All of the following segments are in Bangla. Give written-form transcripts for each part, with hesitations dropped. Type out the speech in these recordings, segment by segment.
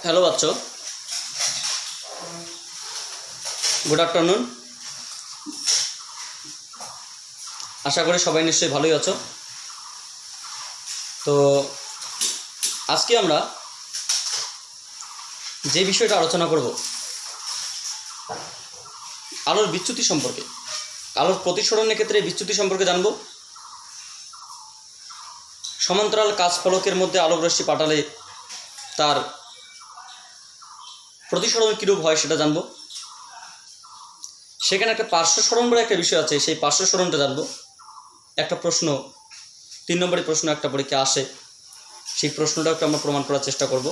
হ্যালো বাচ্চো, গুড আফটারনুন। আশা করি সবাই নিশ্চয়ই ভালোই আছো। তো আজকে আমরা যে বিষয়টা আলোচনা করব আলোর বিচ্যুতি সম্পর্কে, আলোর প্রতিসরণের ক্ষেত্রে বিচ্যুতি সম্পর্কে জানব। সমান্তরাল কাচ ফলকের মধ্যে আলোক রশ্মি পাঠালে তার প্রতিসরণ কীরূপ হয় সেটা জানব। সেখানে একটা পার্শ্ব সরণ বলে একটা বিষয় আছে, সেই পার্শ্ব সরণটা জানব। একটা প্রশ্ন 3 নম্বরের প্রশ্ন একটা পরীক্ষা আসে, সেই প্রশ্নটাও একটু আমরা প্রমাণ করার চেষ্টা করব।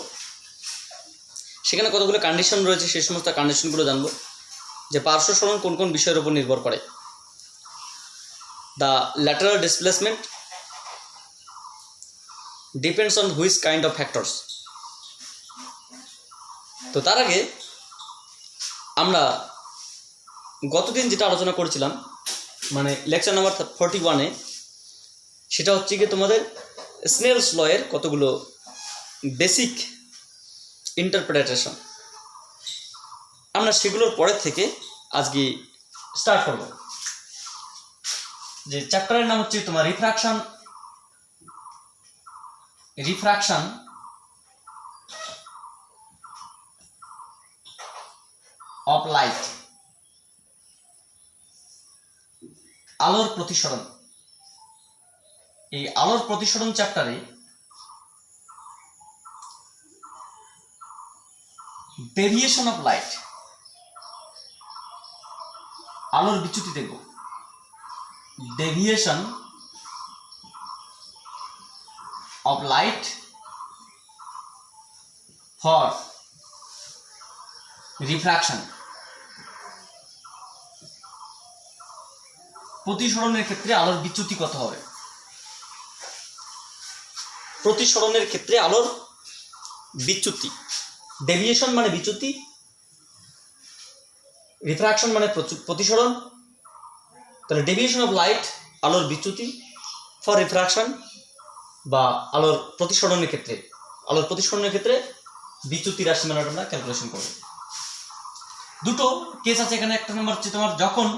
সেখানে কতগুলো কন্ডিশন রয়েছে, সেই সমস্ত কন্ডিশনগুলো জানব যে পার্শ্ব সরণ কোন কোন বিষয়ের উপর নির্ভর করে। The lateral displacement depends on which kind of factors. তো তার আগে আমরা গতদিন যেটা আলোচনা করেছিলাম, মানে লেকচার নাম্বার 41-এ, সেটা হচ্ছে গিয়ে তোমাদের স্নেলস ল এর কতগুলো বেসিক ইন্টারপ্রিটেশন। আমরা সেগুলোর পরের থেকে আজকে স্টার্ট করব। যে চ্যাপ্টারের নাম হচ্ছে তোমার রিফ্রাকশন অফ লাইট, আলোর প্রতিসরণ। এই আলোর প্রতিসরণ চ্যাপ্টারে ডেভিয়েশন অফ লাইট, আলোর বিচ্যুতি দেখব। Deviation of light for refraction. প্রতিসরণের ক্ষেত্রে আলোর বিচ্যুতি কত হবে? প্রতিসরণের ক্ষেত্রে আলোর বিচ্যুতি, ডেভিয়েশন মানে বিচ্যুতি, রিফ্রাকশন মানে প্রতিসরণ। তাহলে ডেভিয়েশন অফ লাইট আলোর বিচ্যুতি, ফর রিফ্রাকশন বা আলোর প্রতিসরণের ক্ষেত্রে বিচ্যুতি রাশিমালাটা আমরা ক্যালকুলেশন করব। দুটো কেস আছে এখানে। একটা নাম্বার হচ্ছে তোমার যখন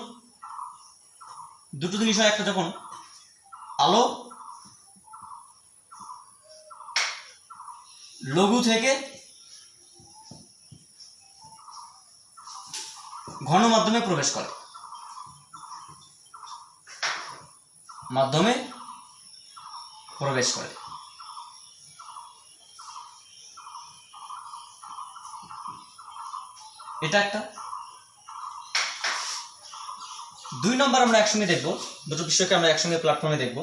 দুটো জিনিস হয়, একটা যখন আলো লঘু থেকে ঘন মাধ্যমে প্রবেশ করে, এটা একটা। 2 নম্বর আমরা একসঙ্গে দেখব, দুটো বিষয়কে আমরা একসঙ্গে প্ল্যাটফর্মে দেখব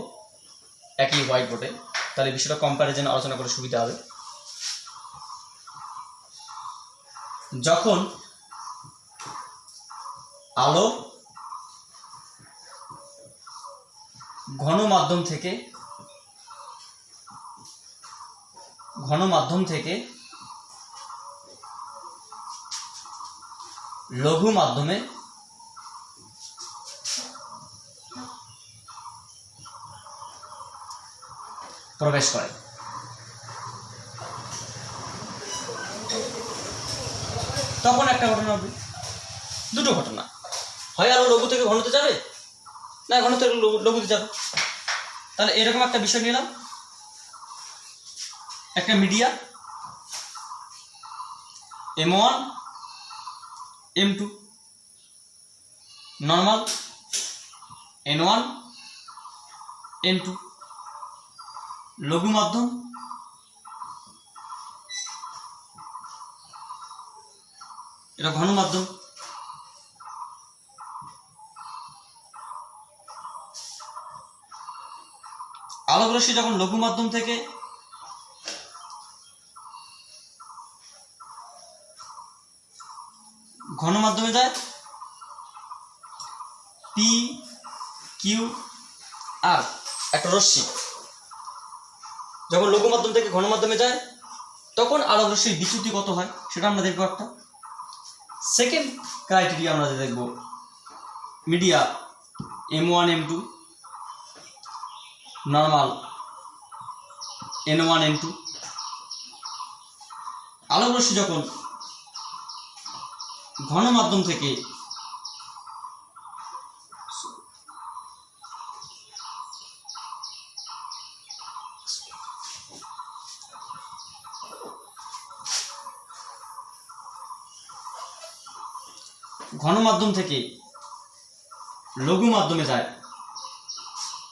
একই হোয়াইট বোর্ডে, তাহলে বিষয়টা কম্প্যারিজন আলোচনা করে সুবিধা হবে। যখন আলো ঘন মাধ্যম থেকে লঘু মাধ্যমে প্রবেশ করে, তখন একটা ঘটনা হবে। দুটো ঘটনা, হয় আলো লঘু থেকে ঘনতে যাবে, না ঘন থেকে লঘুতে যাবে। তাহলে এরকম একটা বিষয় নিলাম, একটা media M1 M2, normal N1 N2, লঘু মাধ্যম এটা ঘন মাধ্যম। আলোক রশ্মি যখন লঘু মাধ্যম থেকে ঘন মাধ্যমে যায়, PQR একটা রশ্মি যখন লঘু মাধ্যম থেকে ঘন মাধ্যমে যায়, তখন আলোক রশ্মির বিচ্যুতি কত হয় সেটা আমরা দেখবো। একটা সেকেন্ড ক্রাইটেরিয়া আমরা দেখব, media M1 M2, normal N1 N2, আলোক রশ্মি যখন ঘন মাধ্যম থেকে লঘু মাধ্যমে যায়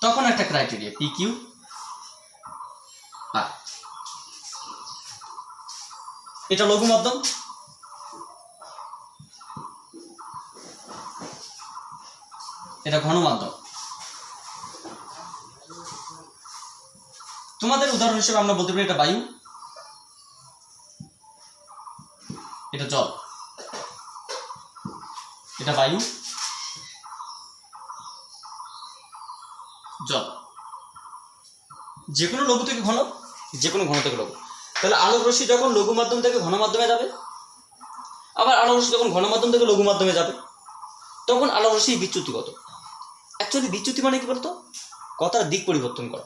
তখন একটা ক্রাইটেরিয়া পি কিউ আর। এটা লঘু মাধ্যম, এটা ঘন মাধ্যম। তোমাদের উদাহরণ হিসেবে আমরা বলতে পারি এটা বায়ু, এটা জল, এটা বায়ু, জল, যে কোনো লঘু থেকে ঘন, যে কোনো ঘন থেকে লঘু। তাহলে আলোক রশ্মি যখন লঘু মাধ্যম থেকে ঘন মাধ্যমে যাবে, আবার আলোক রশ্মি যখন ঘন মাধ্যম থেকে লঘু মাধ্যমে যাবে, তখন আলোক রশ্মি বিচ্যুতি কত? অ্যাকচুয়ালি বিচ্যুতি মানে কি বলতো? কথার দিক পরিবর্তন করা।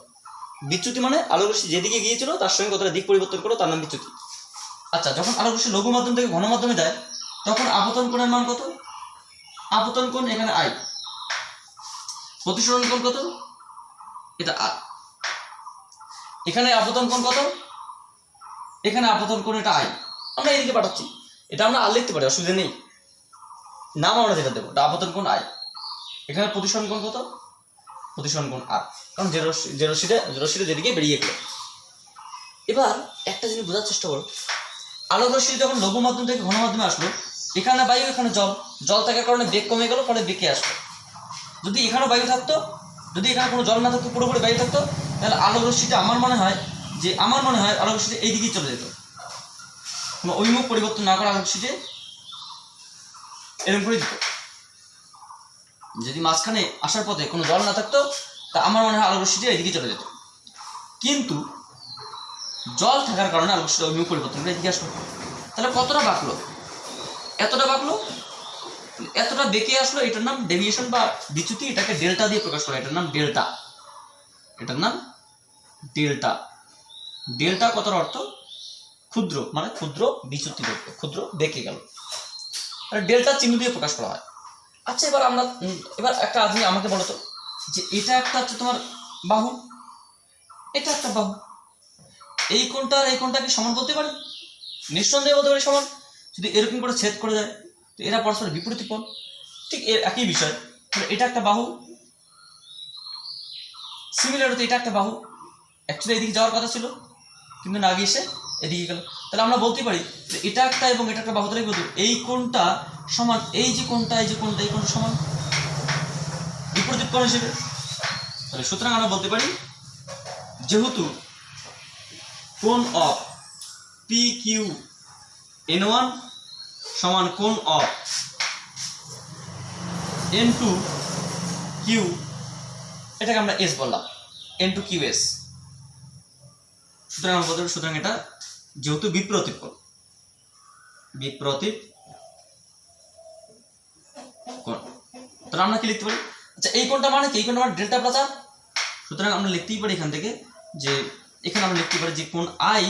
বিচ্যুতি মানে আলোক রশ্মি যেদিকে গিয়েছিল তার সঙ্গে কথাটা দিক পরিবর্তন করো, তার নাম বিচ্যুতি। আচ্ছা, যখন আলোক রশ্মি লঘু মাধ্যম থেকে ঘন মাধ্যমে যায় তখন আপতন কোণের মান কত? আপতন কোণ এখানে আই, প্রতিসরণ কোণ কত? এটা আর। এখানে আপতন কোণ কত? এখানে আপতন কোণ এটা আই। আমরা এদিকে পাঠাচ্ছি, এটা আমরা আর লিখতে পারি, অসুবিধা নেই। নাম আমরা যেটা দেবো, এটা আপতন কোণ আই। এখানে প্রতিসরণ কোণ কত? প্রতিসরণ কোণ আর, কারণ যে রশ্মিটা যেদিকে বেরিয়ে গেল। এবার একটা জিনিস বোঝার চেষ্টা করো, আলোক রশ্মি যখন লঘু মাধ্যম থেকে ঘন মাধ্যমে আসলো, এখানে বায়ু, এখানে জল, জল থাকার কারণে বেগ কমে গেল, ফলে বেঁকে আসলো। যদি এখানেও বায়ু থাকতো, যদি এখানে কোনো জল না থাকতো, পুরোপুরি বায়ু থাকতো, তাহলে আলোক রশ্মিটা আমার মনে হয় আলোক রশ্মিটা এইদিকেই চলে যেত। কোনো অভিমুখ পরিবর্তন না করে আলোক রশ্মিতে এরকম করে দিত। যদি মাঝখানে আসার পথে কোনো জল না থাকতো, তা আমার মনে হয় আলোক রশ্মিটা এইদিকে চলে যেত। কিন্তু জল থাকার কারণে আলোক রশ্মিটা অভিমুখ পরিবর্তন করে এদিকে আসলো। তাহলে কতটা বাঁকলো? এতটা বাঁকলো, এতটা বেঁকে আসলো। এটার নাম ডেভিয়েশন বা বিচ্যুতি। এটাকে ডেল্টা দিয়ে প্রকাশ করা, এটার নাম ডেল্টা। এটার নাম ডেল্টা। ডেল্টা কথার অর্থ ক্ষুদ্র, মানে ক্ষুদ্র বিচ্যুতি, ক্ষুদ্র বেঁকে গেল, ডেল্টা চিহ্ন দিয়ে প্রকাশ করা হয়। আচ্ছা, এবার একটা আদমি আমাকে বলো তো, যে এটা একটা হচ্ছে তোমার বাহু, এটা একটা বাহু, এই কোণটা আর এই কোণটা কি সমান বলতে পারি? নিঃসন্দেহে বলতে পারি সমান। যদি এরকম করে ছেদ করে যায় তো এরা পরস্পর বিপরীত কোণ, ঠিক এর একই বিষয়। এটা একটা বাহু, সিমিলার হতো এটা একটা বাহু, অ্যাকচুয়ালি এদিকে যাওয়ার কথা ছিল কিন্তু না গিয়ে সে এদিকে গেল। তাহলে আমরা বলতে পারি যে এটা একটা এবং এটা একটা বাহু, তাহলে বলতে এই কোণটা সমান, এই যে কোণটা, এই কোণটা সমান, বিপরীত কোণ হিসেবে। তাহলে সুতরাং আমরা বলতে পারি যেহেতু কোণ of P Q N one সমান কোণ অফ এন টু কিউ, এটাকে আমরা এস বললাম, এন টু কিউ এস। সুতরাং আমরা বলতে পারি, সুতরাং এটা যেহেতু বিপ্রতীপ কোণ, বিপ্রতীপ কোণ, তাহলে আমরা কি লিখতে পারি? আচ্ছা, এই কোণটা মানে কি? এই কোণটা মানে ডেল্টা প্লাস আর। সুতরাং আমরা লিখতেই পারি এখান থেকে যে এখানে আমরা লিখতে পারি যে কোণ আই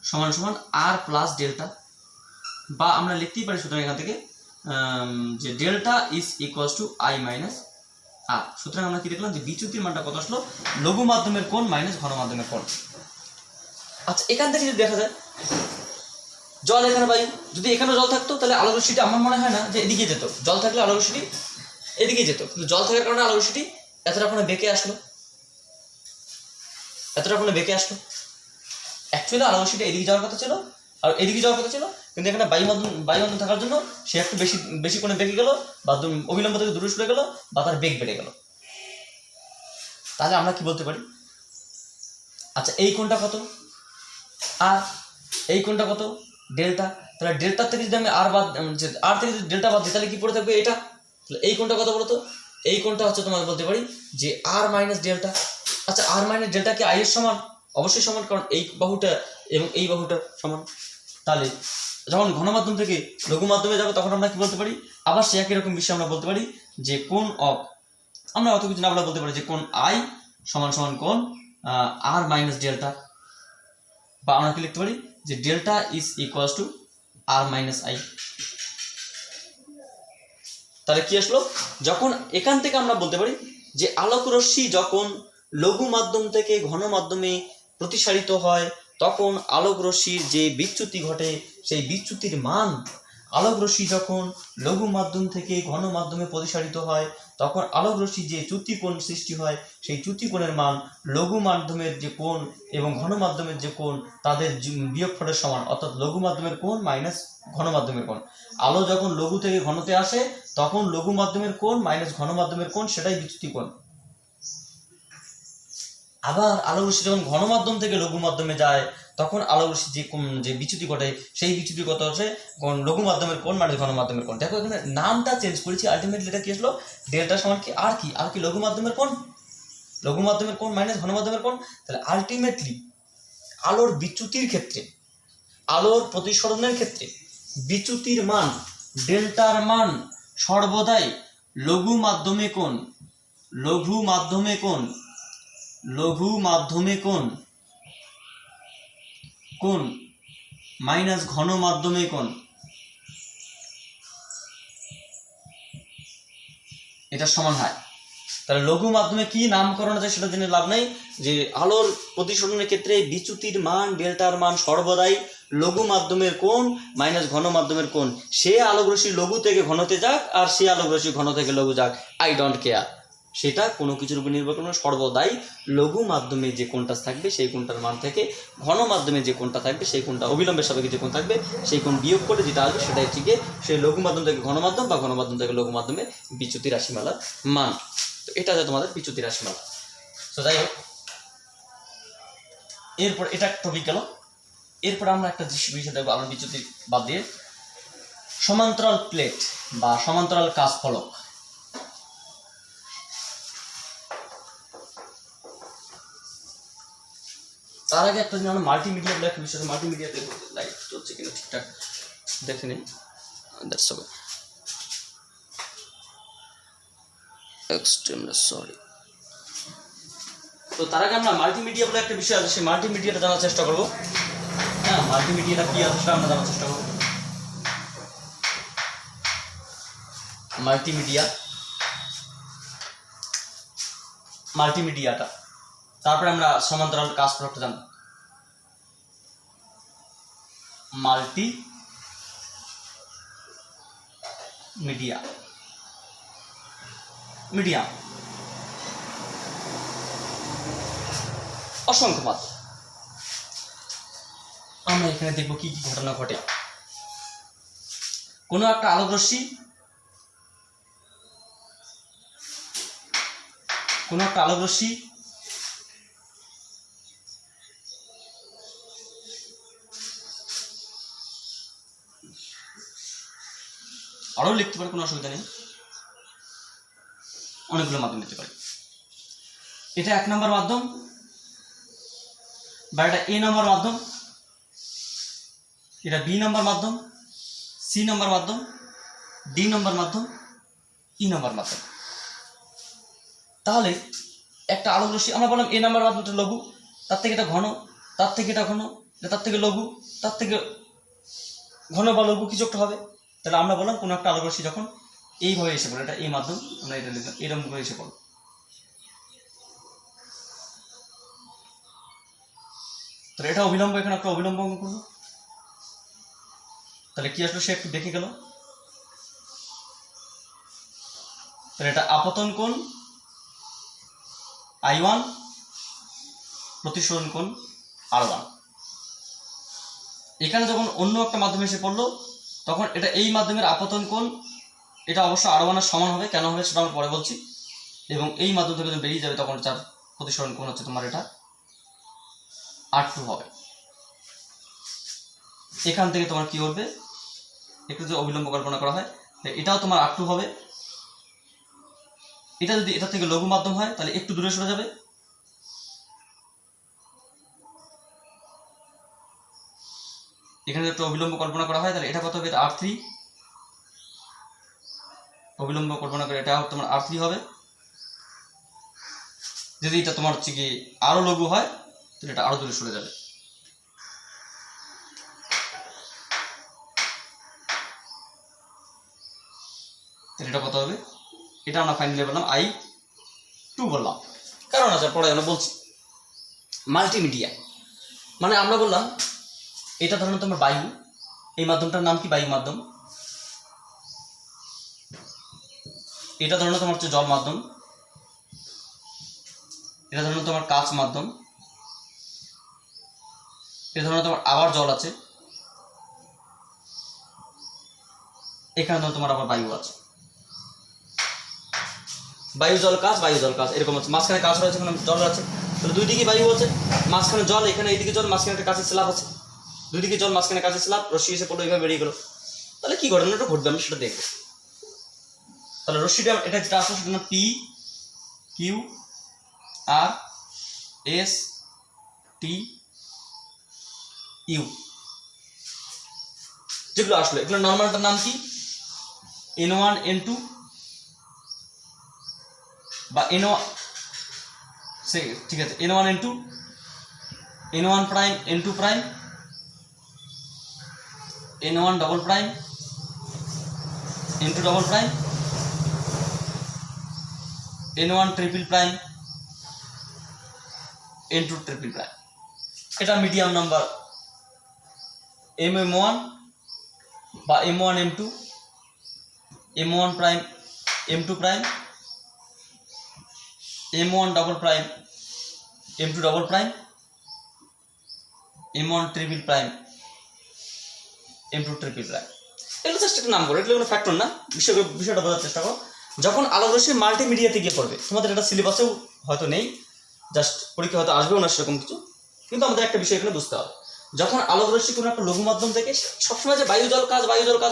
সমান সমান আর প্লাস ডেল্টা, বা আমরা লিখতেই পারি সুতরাং এখান থেকে যে delta is equals to I minus R. সুতরাং আমরা কি দেখলাম যে বিচ্যুতির মানটা কত আসলো? লঘু মাধ্যমের কোণ মাইনাস ঘন মাধ্যমের কোণ। আচ্ছা, এখান থেকে যদি দেখা যায় জল, এখানে বায়ু, যদি এখানে জল থাকতো তাহলে আলোক রশ্মিটি আমার মনে হয় না যে এদিকে যেত। জল থাকলে আলোক রশ্মিটি এদিকে যেত, কিন্তু জল থাকার কারণে আলোক রশ্মিটি এতটা কোণে বেঁকে আসলো, এতটা কোণে বেঁকে আসলো। অ্যাকচুয়ালি আলোক রশ্মিটা এদিকে যাওয়ার কথা ছিল আর এদিকে যাওয়ার কথা ছিল, কিন্তু এখানে বায়ুমণ্ডল থাকার জন্য সে একটু বেশি কোণে বেঁকে গেল, বা অবিলম্ব থেকে দূরে সরে গেল, বা তার বেগ বেড়ে গেল। তাহলে আমরা কি বলতে পারি? আচ্ছা, এই কোণটা কত? আর এই কোণটা কত? ডেল্টা। তাহলে ডেল্টার থেকে যদি আমি আর থেকে যদি ডেল্টা বাদ দিই তাহলে কি পড়ে থাকবে? এটা। তাহলে এই কোণটা কত বলতো? এই কোণটা হচ্ছে তোমাকে বলতে পারি যে আর মাইনাস ডেল্টা। আচ্ছা, আর মাইনাস ডেল্টা কি আই এর সমান? অবশ্যই সমান, কারণ এই বাহুটা এবং এই বাহুটা সমান। তাহলে যখন ঘন মাধ্যম থেকে লঘু মাধ্যমে যাবে তখন আমরা কি বলতে পারি? আবার সে একই রকম বিষয় আমরা বলতে পারি যে কোণ অফ, আমরা অত কিছু না আমরা বলতে পারি যে কোণ আই সমান সমান কোণ আর মাইনাস ডেল্টা, বা আমরা কি লিখতে পারি যে delta is equals to R minus I. তাহলে কি আসলো, যখন এখান থেকে আমরা বলতে পারি যে আলোক রশ্মি যখন লঘু মাধ্যম থেকে ঘন মাধ্যমে প্রতিসারিত হয় তখন আলোক রশ্মির যে বিচ্যুতি ঘটে সেই বিচ্যুতির মান, আলোক রশ্মি যখন লঘু মাধ্যম থেকে ঘন মাধ্যমে প্রতিসারিত হয় তখন আলোক রশ্মির যে চ্যুতিকোণ সৃষ্টি হয় সেই চ্যুতিকোণের মান লঘু মাধ্যমের যে কোণ এবং ঘন মাধ্যমের যে কোণ তাদের বিয়োগফলের সমান, অর্থাৎ লঘু মাধ্যমের কোণ মাইনাস ঘন মাধ্যমের কোণ। আলো যখন লঘু থেকে ঘনতে আসে তখন লঘু মাধ্যমের কোণ মাইনাস ঘন মাধ্যমের কোণ, সেটাই বিচ্যুতি কোণ। আবার আলোক রশ্মি যখন ঘন মাধ্যম থেকে লঘু মাধ্যমে যায় তখন আলোক রশ্মি যে বিচ্যুতি ঘটে সেই বিচ্যুতি কত হচ্ছে লঘু মাধ্যমের কোণ মাইনাস ঘন মাধ্যমের কোণ। দেখো এখানে নামটা চেঞ্জ করেছি, আলটিমেটলি এটা কি আসলো, ডেল্টা সমান কি আর কি লঘু মাধ্যমের কোণ, লঘু মাধ্যমের কোণ মাইনাস ঘন মাধ্যমের কোণ। তাহলে আলটিমেটলি আলোর বিচ্যুতির ক্ষেত্রে, আলোর প্রতিসরণের ক্ষেত্রে বিচ্যুতির মান, ডেল্টার মান সর্বদাই লঘু মাধ্যমে কোণ, লঘু মাধ্যমে কোণ, লঘু মাধ্যমে কোণ মাইনাস ঘন মাধ্যমে কোণ, এটা সমান হয়। তাহলে লঘু মাধ্যমে কি নামকরণ আছে সেটা জেনে লাভ নেই, যে আলোর প্রতিসরণের ক্ষেত্রে বিচ্যুতির মান, ডেল্টার মান সর্বদাই লঘু মাধ্যমের কোণ মাইনাস ঘন মাধ্যমের কোণ। সে আলোক রশ্মি লঘু থেকে ঘনতে যাক আর সে আলোক রশ্মি ঘন থেকে লঘু যাক, আই ডোন্ট কেয়ার, সেটা কোনো কিছুর উপর নির্ভর করে না। সর্বদাই লঘু মাধ্যমে যে কোণটা থাকবে সেই কোণটার মান থেকে ঘন মাধ্যমে যে কোণটা থাকবে সেই কোণটা অবিলম্বের সাপেক্ষে যে কোণ থাকবে সেই কোণ বিয়োগ করে যেটা আসবে সেটাই হচ্ছে গিয়ে সেই লঘু মাধ্যম থেকে ঘন মাধ্যম বা ঘন মাধ্যম থেকে লঘু মাধ্যমে বিচ্যুতি রাশিমালার মান। তো এটা হচ্ছে তোমাদের বিচ্যুতি রাশিমালা। তো যাই হোক, এরপর এটা টপিক গেল। এরপর আমরা একটা বিষয় দেখবো, আমরা বিচ্যুতি বাদ দিয়ে সমান্তরাল প্লেট বা সমান্তরাল কাচ ফলক। তার আগে একটা জিনিস, আমরা মাল্টিমিডিয়া বলে একটা বিষয়, মাল্টিমিডিয়াতে লাইট চলছে কিনা ঠিকঠাক দেখে নিন। That's okay, extremely sorry. তো তার আগে আমরা মাল্টিমিডিয়া বলে একটা বিষয় আছে, সেই মাল্টিমিডিয়াটা জানার চেষ্টা করবো। হ্যাঁ, মাল্টিমিডিয়াটা কি আছে সেটা আমরা জানার চেষ্টা করবো। মাল্টিমিডিয়াটা, তারপরে আমরা সমান্তরাল কাচ ফলকটা জানবো। মিডিয়াম অসংখ্য মাত্রা। আমরা এখানে দেখবো কি কি ঘটনা ঘটে। কোনো একটা আলোক রশ্মি আরও লিখতে পারে, কোনো অসুবিধা নেই, অনেকগুলো মাধ্যম নিতে পারে। এটা 1 নম্বর মাধ্যম বা এটা A নম্বর মাধ্যম, এটা B নম্বর মাধ্যম, C নম্বর মাধ্যম, D নম্বর মাধ্যম, E নম্বর মাধ্যম। তাহলে একটা আলোক রশ্মি আমরা বললাম A নম্বর মাধ্যমটা লঘু, তার থেকে এটা ঘন, তার থেকে এটা ঘন, তার থেকে লঘু, তার থেকে ঘন বা লঘু কিছু একটা হবে। তাহলে আমরা বললাম কোনো একটা আলোক রশ্মি যখন এইভাবে এসে পড়ে, এটা এই মাধ্যম, আমরা এটা লিখলাম এরকম করে এসে পড়ো, তাহলে এটা অবিলম্ব, এখানে একটা অবিলম্ব অঙ্কন করবো। তাহলে কি আসলো, সে একটু দেখে গেল। তাহলে এটা আপতন কোণ I1, প্রতিসরণ কোণ R1। এখানে যখন অন্য একটা মাধ্যমে এসে পড়লো তখন এটা এই মাধ্যমের আপতন কোণ, এটা অবশ্য R1 এর সমান হবে, কেন হবে সেটা আমরা পরে বলছি। এবং এই মাধ্যম থেকে যখন বেরিয়ে যাবে তখন তার প্রতিসরণ কোণ হচ্ছে তোমার এটা R2 হবে। এখান থেকে তোমার কি হবে, একটু যদি অবিলম্ব কল্পনা করা হয় এটাও তোমার R2 হবে। এটা যদি এটা থেকে লঘু মাধ্যম হয় তাহলে একটু দূরে সরে যাবে, এখানে একটু অবিলম্ব কল্পনা করা হয় তাহলে এটা কত হবে, এটা R3। অবিলম্ব কল্পনা করে এটা তোমার R3 হবে। যদি এটা তোমার হচ্ছে কি আরো লঘু হয় তাহলে এটা আরো দূরে সরে যাবে। এটা কত হবে, এটা আমরা ফাইনালি বললাম I2 বললাম। কারণ আছে পরে আমরা বলছি মাল্টিমিডিয়া মানে আমরা বললাম এটা ধরুন তোমার বায়ু, এই মাধ্যমটার নাম কি বায়ু মাধ্যম, এটা ধরুন তোমার হচ্ছে জল মাধ্যম, এটা ধরুন তোমার কাঁচ মাধ্যম, এটা ধরুন তোমার আবার জল আছে, এখানে ধরুন তোমার আবার বায়ু আছে, বায়ু জল কাঁচ বায়ু জল কাঁচ এরকম আছে, মাঝখানে কাঁচ রয়েছে, এখানে জল আছে, তাহলে দুই দিকে বায়ু আছে, মাঝখানে জল, এখানে এইদিকে জল, মাঝখানে একটা কাঁচের স্ল্যাব আছে, দুই দিকে জল, মাঝখানে কাঁচের স্ল্যাব, রশ্মি এসে পড়লো, এইভাবে বেরিয়ে গেলো। তাহলে কি ঘটনাটা ঘটবে আমি সেটা দেখবো। তাহলে রশ্মিটা এটা যেটা আসলে সেটা P Q R S T U যেগুলো আসলো এগুলো নর্মালটার নাম কি N1 N2 বা N1 ঠিক আছে N1 N2 N1 prime N2 prime N1 double prime N2 double prime N1 triple prime N2 triple prime. এটা মিডিয়াম নাম্বার MM1 বা M1 M2 M1 prime M2 prime M1 double prime M2 double prime M1 triple prime M2 triple prime. এগুলো জাস্ট একটা নাম করো, এগুলো কোনো ফ্যাক্টর না, বিষয়টা বোঝার চেষ্টা করো। যখন আলোক রশ্মি মাল্টিমিডিয়াতে গিয়ে পড়বে, তোমাদের এটা সিলেবাসেও হয়তো নেই, জাস্ট পরীক্ষা হয়তো আসবেও না সেরকম কিছু, কিন্তু আমাদের একটা বিষয় এখানে বুঝতে হবে, যখন আলোক রশ্মি কোনো একটা লঘু মাধ্যম থেকে, সবসময় যে বায়ু জল কাজ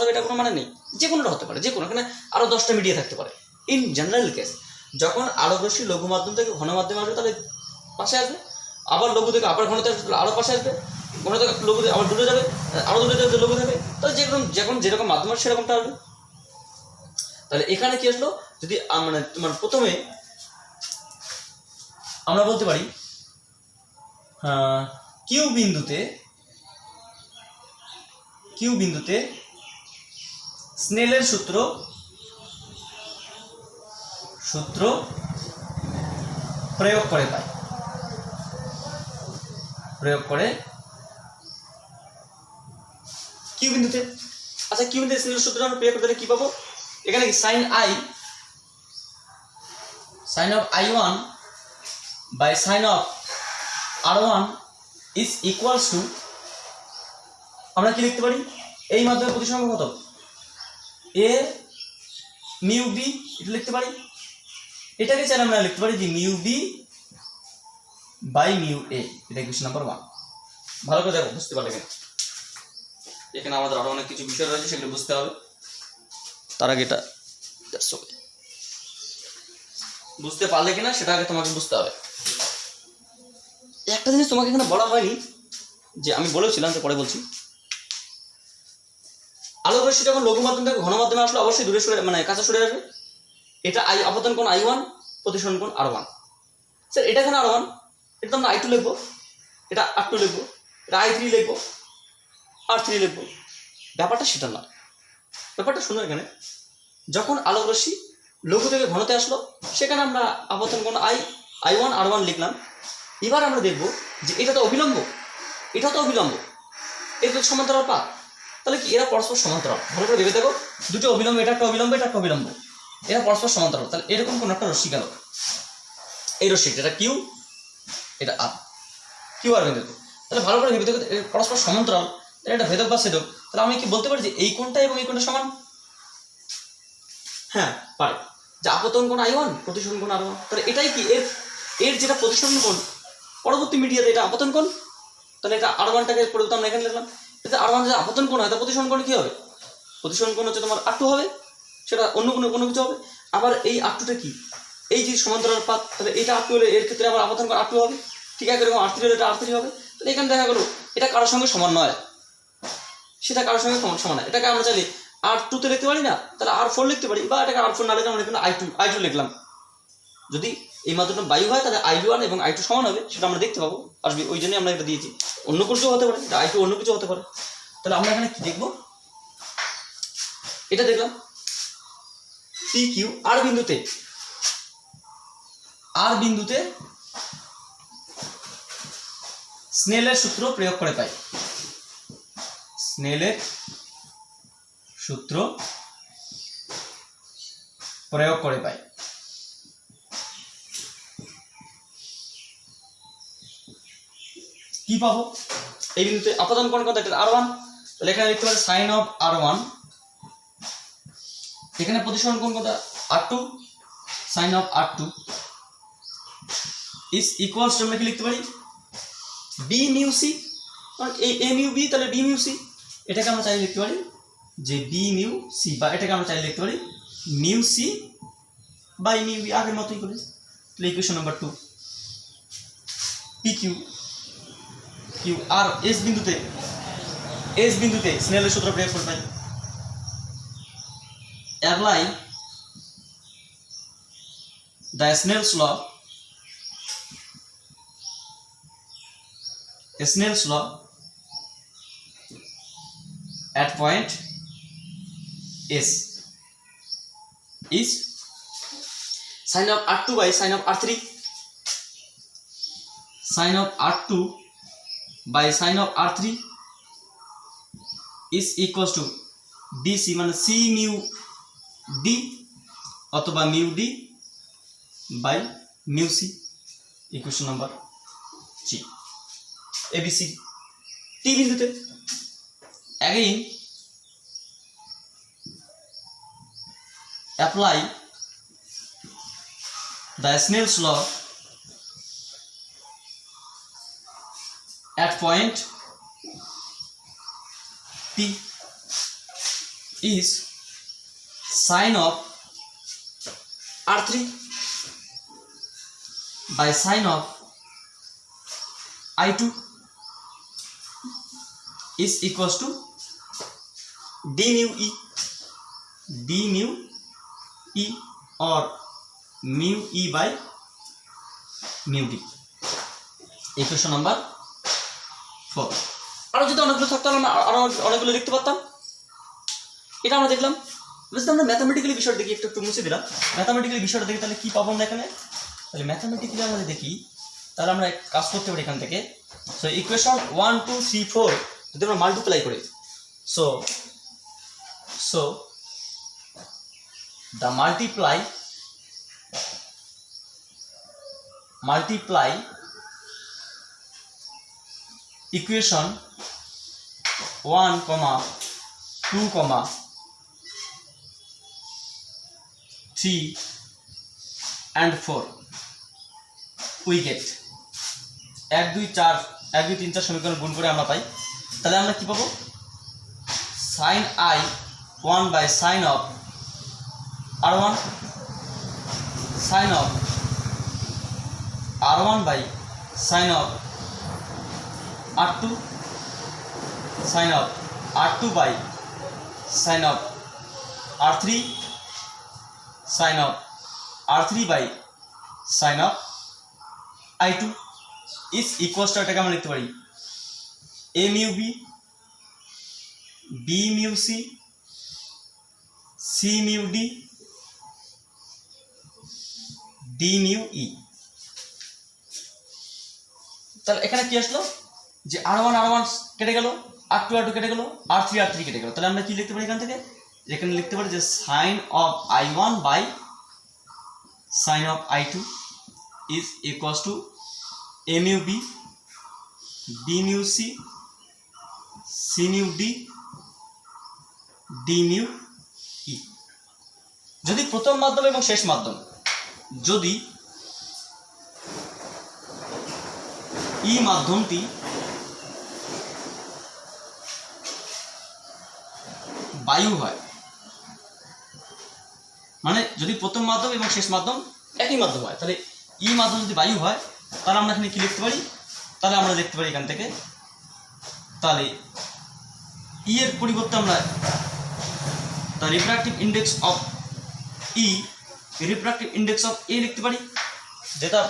হবে এটা কোনো মানে নেই, যে কোনোটা হতে পারে, যে কোনো, এখানে আরও 10টা মিডিয়া থাকতে পারে। ইন জেনারেল কেস যখন আলোক রশ্মি লঘু মাধ্যম থেকে ঘন মাধ্যমে আসবে তাহলে পাশে আসবে, আবার লঘু থেকে আবার ঘনতে আসবে তাহলে আরও পাশে আসবে, ঘন থেকে লঘু থেকে আবার দূরে যাবে, আরও দূরে যাবে লঘু যাবে, তাহলে যেরকম মাধ্যম আসবে সেরকমটা আসবে। তাহলে এখানে কি আসলো, যদি মানে তোমার প্রথমে আমরা বলতে পারি কিউ বিন্দুতে স্নেলের সূত্র প্রয়োগ করে কিউ বিন্দুতে, আচ্ছা কিউ বিন্দুতে স্নেলের সূত্র আমরা প্রয়োগ করতে কি পাবো, এখানে কি sine of I1 by sine of R1 is equals to, আমরা কি লিখতে পারি, এই মাধ্যমে প্রতিসম কত A মিউ বি, এটা লিখতে পারি, এটাকে চাইলে আমরা লিখতে পারি যে mu B by mu A, এটা ইকুয়েশন নাম্বার 1। ভালো করে দেখো, বুঝতে পারলে কিনা, এখানে আমাদের আরো অনেক কিছু বিষয় রয়েছে সেগুলো বুঝতে হবে, তার আগে এটা বুঝতে পারলে কিনা সেটা আগে তোমাকে বুঝতে হবে। একটা জিনিস তোমাকে এখানে বলা হয়নি, যে আমি বলেছিলাম, তো পরে বলছি, আলোক রশ্মি যখন লঘু মাধ্যম থেকে ঘন মাধ্যমে আসলে অবশ্যই দূরে সরে মানে কাছে সরে আসবে, এটা আপতন কোণ I1, প্রতিসরণ কোণ R1। স্যার এটা এখানে R1, এটা তো আমরা I2 লিখবো, এটা R2 লিখবো, এটা I3 লিখবো, R3 লিখবো, ব্যাপারটা সেটা নয়। ব্যাপারটা শুনো, এখানে যখন আলোক রশ্মি লঘু থেকে ঘনতে আসলো সেখানে আমরা আপতন কোণ I1 R1 লিখলাম। এবার আমরা দেখবো যে এটা তো অবিলম্ব, এটা তো সমান্তরাল পাত, তাহলে কি এরা পরস্পর সমান্তরাল, ভালো করে ভেবে দেখো, দুটো অবিলম্ব, এটা একটা অবিলম্ব, এটা একটা অবিলম্ব, এরা পরস্পর সমান্তরাল, তাহলে এরকম কোন একটা রশ্মি গেল, এই রশ্মিটা এটা কিউ, এটা আর, কিউ আর বিন্দুতে, তাহলে ভালো করে ভেবে দেখো পরস্পর সমান্তরাল, তাহলে এটা ভেদক বা ছেদক, তাহলে আমি কি বলতে পারি যে এই কোণটা এবং এই কোণটা সমান? হ্যাঁ পারে, যে আপতন কোণ I1, প্রতিসরণ কোণ R1, তাহলে এটাই কি এর যেটা প্রতিসরণ কোণ পরবর্তী মিডিয়াতে এটা আপতন কোণ, তাহলে এটা R1টাকে পরিবর্তন আমরা এখানে লিখলাম, এটা R1 যে আপতন কোণ হয় তা প্রতিসরণ কোণ কি হবে, প্রতিসরণ কোণ হচ্ছে তোমার R2 হবে, সেটা অন্য কোনো কিছু হবে। আবার এই R2টা কি, এই যে সমান্তরাল পাত, তাহলে এটা R2 হলে এর ক্ষেত্রে আবার আপতন কোণ R2 হবে, ঠিক আছে, এরকম R3 হলে এটা R3 হবে। তাহলে এখানে দেখা গেল এটা কারোর সঙ্গে সমান নয়, সেটা কারোর সঙ্গে সমান নয়, এটাকে আমরা চাইলে R2 তে লিখতে পারি না, তাহলে R4 লিখতে পারি, বা এটাকে R4 না লিখে আমরা এখানে I2 লিখলাম। যদি এই মাধ্যমটা বায়ু হয় তাহলে I1 এবং I2 সমান হবে, সেটা আমরা দেখতে পাবো, আসবে, ওই জন্যই আমরা এটা দিয়েছি। অন্য কিছু হতে পারে, I2 অন্য কিছু হতে পারে। তাহলে আমরা এখানে কি দেখবো, এটা দেখলাম, পি কিউ আর বিন্দুতে স্নেলের সূত্র প্রয়োগ করে পাই। স্নেলের সূত্র প্রয়োগ করে পাই। কি পাবো এই বিন্দুতে আপাতন কোণ কত r1, তাহলে এখানে লিখতে পারি sin of r1, এখানে প্রতিসরণ কোণ কত r2, sin of r2 is equals to আমরা কি লিখতে পারি b mu c, কারণ এই a mu b তাহলে b mu c, এটাকে আমরা চাইলে লিখতে পারি যে b mu c, বা এটাকে আমরা চাইলে লিখতে পারি mu c by mu b, আগের মতই করে। তাহলে ইকুয়েশন নাম্বার 2 pq q আর s বিন্দুতে স্নেলের সূত্র প্রয়োগ করে পাই। apply the Snell's law at point S is sin of r2 by sin of r3, sin of r2 by sin of r3 is equals to bc মানে c mu d অথবা mu d by mu c, equation number 3। abc t বিন্দুতে again apply the Snell's law at point P is sin of r3 by sin of i2 is equals to d mu e or mu e by mu d, equation number 4। আরো যদি অনেকগুলো থাকতো আমরা আরো অনেকগুলো লিখতে পারতাম। এটা আমরা দেখলাম। বুঝতে আমরা ম্যাথমেটিক্যালি বিষয়টা দেখি, একটু মুছে দিলাম। ম্যাথমেটিক্যালি বিষয়টা দেখি তাহলে কি পাবো আমরা এখানে। তাহলে ম্যাথমেটিক্যালি আমরা দেখি, তাহলে আমরা কাজ করতে পারি এখান থেকে। সো ইকুয়েশন 1 2 3 4 যদি আমরা মাল্টিপ্লাই করি, so the multiply equation 1, 2, 3 and 4 we get 1 2 3 4 সমীকরণ গুণ করে আমরা পাই। তাহলে আমরা কি পাবো sin I 1 by sin of r1, sin of r1 by sin of r2, sin of r2 by sin of r3, sin of r3 by sin of i2 is equals to এটাকে আমরা লিখতে পারি a mu b, b mu c, c mu d, d mu e। তাহলে এখানে কি আসলো যে r1 কেটে গেল, r2 কেটে গেল, r3 কেটে গেল। তাহলে আমরা কি লিখতে পারি এখান থেকে, এখানে লিখতে পারি যে sin of i1 by sin of i2 is equals to a mu b, b mu c, c mu d, d mu e। যদি প্রথম মাধ্যম এবং শেষ মাধ্যম যদি ই মাধ্যমটি বায়ু হয়, মানে যদি প্রথম মাধ্যম এবং শেষ মাধ্যম একই মাধ্যম হয়, তাহলে ই মাধ্যম যদি বায়ু হয়, তাহলে আমরা এখানে কি লিখতে পারি, তাহলে আমরা লিখতে পারি এখান থেকে, তাহলে ই এর পরিবর্তে আমরা the refractive index of E, refractive index of A লিখতে পারি, যেটা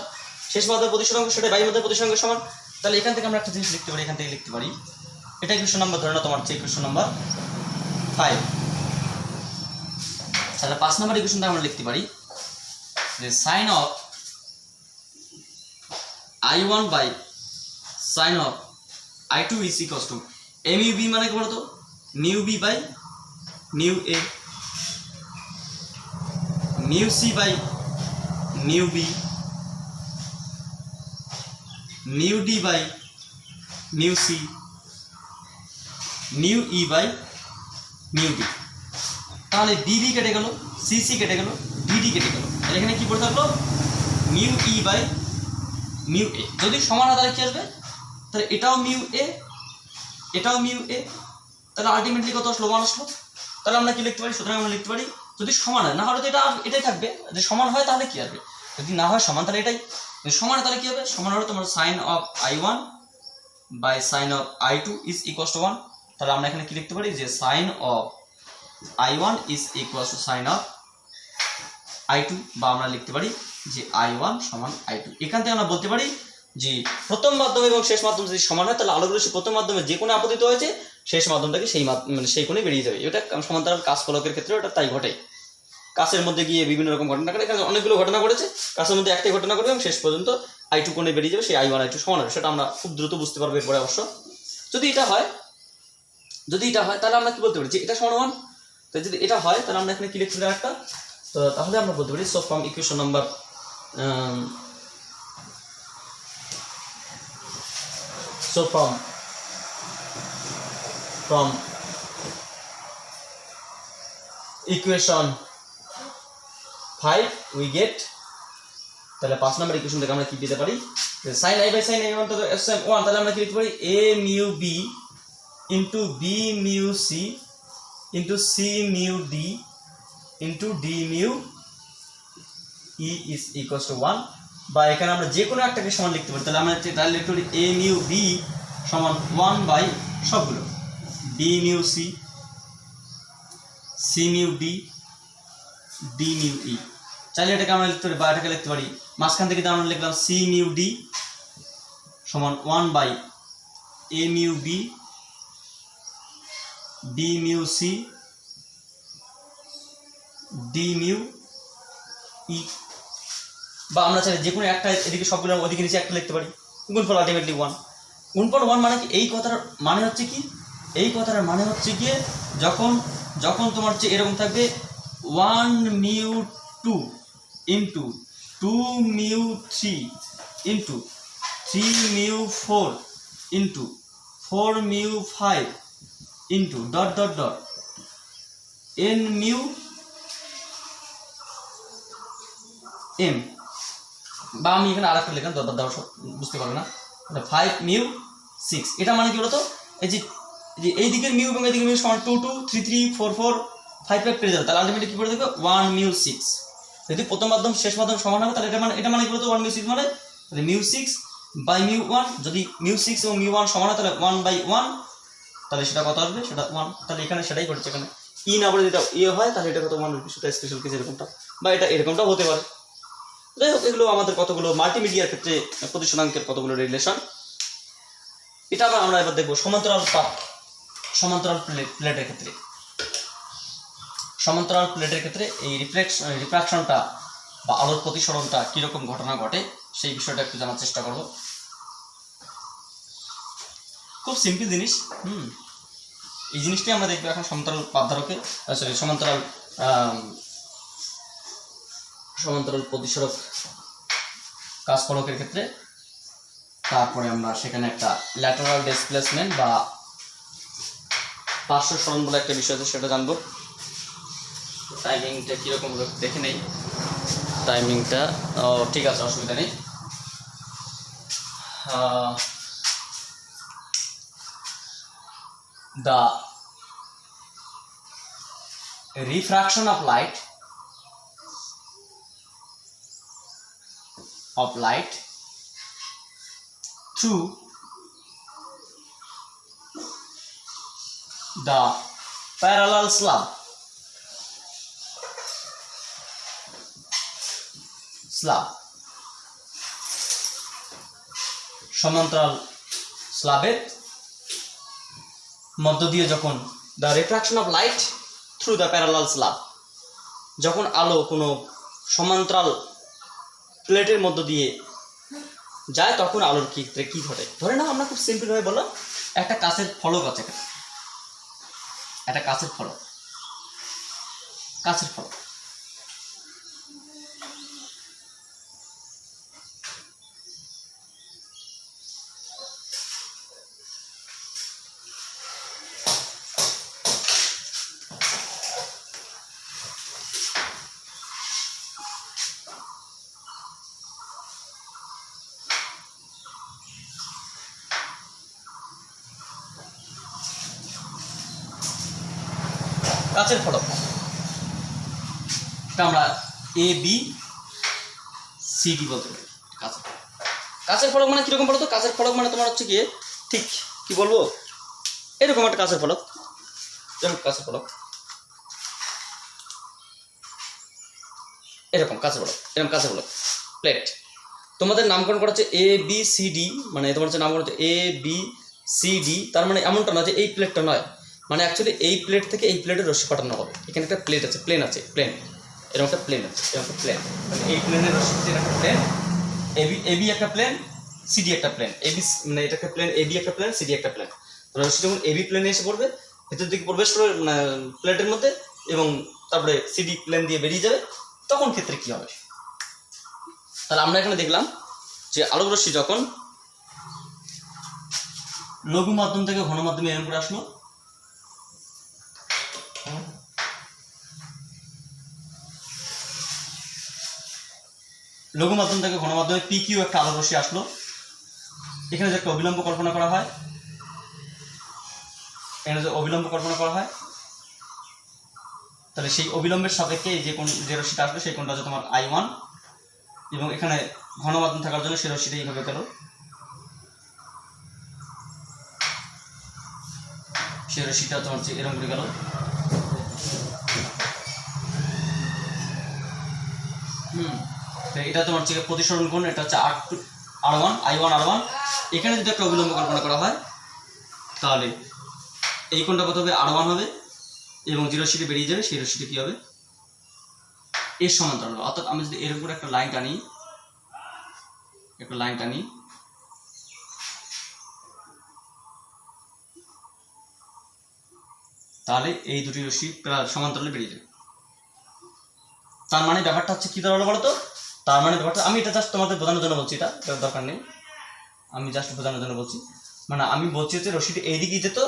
শেষ মাধ্যমের প্রতিসরাঙ্ক সেটা বায়ু মাধ্যমের প্রতিসরাঙ্কের সমান। তাহলে এখান থেকে আমরা একটা জিনিস লিখতে পারি, এখান থেকে লিখতে পারি, এটা ইকুয়েশন নাম্বার ধরে না তোমার হচ্ছে ইকুয়েশন নাম্বার 5। তাহলে 5 নম্বর ইকুয়েশনটা আমরা লিখতে পারি যে sin of I1 by sin of I2 is equals to mu b মানে কি বলতো mu b by mu a mu c by mu b mu d by mu c mu e by mu d। তাহলে bd কেটে গেল, cc কেটে গেল, bd কেটে গেল, তাহলে এখানে কি পড়ে থাকলো mu e by mu a। যদি সমান হয় তাহলে কি আসবে, তাহলে এটাও mu a এটাও mu a, তাহলে আলটিমেটলি কত আসলো 1 আসলো। তাহলে আমরা কি লিখতে পারি, সুতরাং আমরা লিখতে পারি যদি সমান হয়, না হলে তো এটাই থাকবে, যদি সমান হয় তাহলে কি আসবে, যদি না হয় সমান তাহলে এটাই, যদি সমান হয় তাহলে কি হবে, সমান হলে তোমার sin of I1 by sin of I2 is equals to 1। তাহলে আমরা এখানে কি লিখতে পারি যে sin of I1 is equals to sin of I2, বা আমরা লিখতে পারি যে I1 সমান I2। এখান থেকে আমরা বলতে পারি যে প্রথম মাধ্যম এবং শেষ মাধ্যম যদি সমান হয় তাহলে আলোক রশ্মি প্রথম মাধ্যমে যে কোণে আপতিত হয়েছে শেষ মাধ্যমটাকে সেই কোণে বেরিয়ে যাবে। এটা সমান্তরাল কাচ ফলকের ক্ষেত্রে ওটা তাই ঘটে। কাচের মধ্যে গিয়ে বিভিন্ন রকম ঘটনা ঘটে, এখানে অনেকগুলো ঘটনা ঘটেছে, কাচের মধ্যে একটাই ঘটনা ঘটবে এবং শেষ পর্যন্ত I2 কোণে বেরিয়ে যাবে, সেই I1 I2 সমান হবে, সেটা আমরা খুব দ্রুত বুঝতে পারবো এরপরে অবশ্য। যদি এটা হয় তাহলে আমরা কি বলতে পারি যে এটা সমান 1। তো যদি এটা হয় তাহলে আমরা এখানে কি লিখতে পারি একটা, তো তাহলে আমরা বলতে পারি so from equation number from equation 5 we get, তাহলে 5 নম্বর ইকুয়েশন থেকে আমরা কি পেতে পারি sin I by sin I1 তো 1, তাহলে আমরা কি লিখতে পারি a mu b into b mu c into c mu d into d mu e is equals to 1, বা এখানে আমরা যে কোনো একটাকে সমান লিখতে পারি। তাহলে আমরা লিখতে পারি a mu b সমান 1 বাই সবগুলো b mu c c mu d d mu e। চাইলে এটাকে আমরা লিখতে পারি বা এটাকে লিখতে পারি মাঝখান থেকে আমরা লিখলাম c mu d সমান 1 by a mu b b mu c d mu e, বা আমরা চাইলে যে কোনো একটা এদিকে সবগুলো ওদিকে নিচে একটা লিখতে পারি। গুণফল আলটিমেটলি 1। গুণফল 1 মানে কি, এই কথাটার মানে হচ্ছে কি, এই কথাটার মানে হচ্ছে গিয়ে যখন তোমার হচ্ছে এরকম থাকবে 1 mu 2 into 2 mu 3 into 3 mu 4 into 4 mu 5 into dot dot dot n mu m, বা আমি এখানে আরেকটা লিখলাম দরকার দাও সব বুঝতে পারবে না, 5 mu 6। এটা মানে কি বলতো, এই যে এই দিকের মিউ এবং এই দিকের মিউ সমান 2 2 3 3 4 4 5 5 পেয়ে যাবে, তাহলে আলটিমেটলি কি করে দেবে 1 mu 6। যদি প্রথম মাধ্যম শেষ মাধ্যম সমান হবে তাহলে এটা মানে কি বলতো 1 mu 6 মানে তাহলে mu 6 বাই mu 1, যদি mu 6 এবং mu 1 সমান হয় তাহলে 1 বাই 1, তাহলে সেটা কত আসবে সেটা 1। তাহলে এখানে সেটাই ঘটছে, এখানে ই না বলে যেটা ইয়ে হয় তাহলে এটা কত 1 রুপি, সেটা স্পেশাল কেস এরকমটা, বা এটা এরকমটাও হতে পারে। যাই হোক, এগুলো আমাদের কতগুলো মাল্টিমিডিয়ার ক্ষেত্রে প্রতিসরাঙ্কের কতগুলো রিলেশন। এটা আবার আমরা এবার দেখবো সমান্তরাল প্লেটের ক্ষেত্রে। সমান্তরাল প্লেটের ক্ষেত্রে এই রিফ্রাকশনটা বা আলোর প্রতিসরণটা কীরকম ঘটনা ঘটে সেই বিষয়টা একটু জানার চেষ্টা করব। খুব সিম্পল জিনিস, এই জিনিসটাই আমরা দেখবো এখন সমান্তরাল পাবধারকে, সমান্তরাল প্রতিসরক কাচ ফলকের ক্ষেত্রে। তারপরে আমরা সেখানে একটা ল্যাটারাল ডিসপ্লেসমেন্ট বা পার্শ্ব সরণ বলে একটা বিষয় আছে সেটা জানবো। টাইমিংটা কীরকম দেখে নেই, টাইমিংটা ঠিক আছে, অসুবিধা নেই। The refraction of light through the parallel slab সমান্তরাল স্ল্যাবের মধ্য দিয়ে যখন the refraction of light through the parallel slab যখন আলো কোনো সমান্তরাল প্লেটের মধ্য দিয়ে যায় তখন আলোর ক্ষেত্রে কি ঘটে। ধরে নাও আমরা খুব সিম্পলভাবে বললাম একটা কাঁচের ফলক আছে, একটা কাঁচের ফলক, কাঁচের ফলক কাঁচের ফলক, এটা আমরা এ বি সি ডি বলতে পারি। কাঁচের ফলক মানে কিরকম বলো তো? কাঁচের ফলক মানে তোমার হচ্ছে গিয়ে ঠিক কি বলবো, এরকম একটা কাঁচের ফলক, যেমন কাঁচের ফলক এরকম কাঁচের ফলক, এরকম কাঁচের ফলক প্লেট। তোমাদের নামকরণ করা হচ্ছে এ বি সি ডি, মানে তোমার হচ্ছে নামকরণ হচ্ছে এ বি সি ডি। তার মানে এমনটা নয় যে এই প্লেটটা নয়, মানে অ্যাকচুয়ালি এই প্লেট থেকে এই প্লেটে রশ্মি পাঠানো হবে। এখানে একটা প্লেট আছে, প্লেন আছে, প্লেন, এরকম একটা প্লেন আছে, এরকম একটা প্লেন, মানে এই প্লেনের রশ্মিতে একটা প্লেন, এবি একটা প্লেন, সিডি একটা প্লেন, এবি মানে এটা একটা প্লেন, এবি একটা প্লেন, সিডি একটা প্লেন। রশ্মি যখন এবি প্লেনে এসে পড়বে, ভেতর দিকে প্রবেশ করবে মানে প্লেটের মধ্যে, এবং তারপরে সিডি প্লেন দিয়ে বেরিয়ে যাবে, তখন ক্ষেত্রে কি হবে? তাহলে আমরা এখানে দেখলাম যে আলোক রশ্মি যখন লঘু মাধ্যম থেকে ঘন মাধ্যমে এরকম করে আসলো, লঘু মাধ্যম থেকে ঘন মাধ্যমে পি কিউ একটা আলোক রশ্মি আসলো, এখানে যে একটা অবিলম্ব কল্পনা করা হয়, এখানে যে অবিলম্ব কল্পনা করা হয়, তাহলে সেই অবিলম্বের সাপেক্ষে যে কোন যে রশ্মিটা আসবে সেই কোণটা হচ্ছে তোমার I1, এবং এখানে ঘন মাধ্যম থাকার জন্য সেই রশ্মিটা এইভাবে গেল, সেই রশ্মিটা তোমার হচ্ছে এরকম করে গেল, এটা তোমার হচ্ছে প্রতিসরণ কোণ, এটা হচ্ছে I1 এখানে যদি একটা অবিলম্ব কল্পনা করা হয় তাহলে এই কোণটা কত হবে? R1 হবে, এবং যে রশ্মিটা বেরিয়ে যাবে সেই রশ্মিটা কি হবে? এর সমান্তরাল হবে। অর্থাৎ আমি যদি এর উপর একটা লাইন টানি, তাহলে এই দুটি রশ্মি সমান্তরালে বেরিয়ে যাবে। তার মানে ব্যাপারটা হচ্ছে কি দাঁড়ালো বলো তো? তার মানে ব্যাপারটা আমি এটা জাস্ট তোমাদের বোঝানোর জন্য বলছি, এটা দরকার নেই, আমি জাস্ট বোঝানোর জন্য বলছি। মানে আমি বলছি হচ্ছে রশ্মিটা এইদিকে যেত,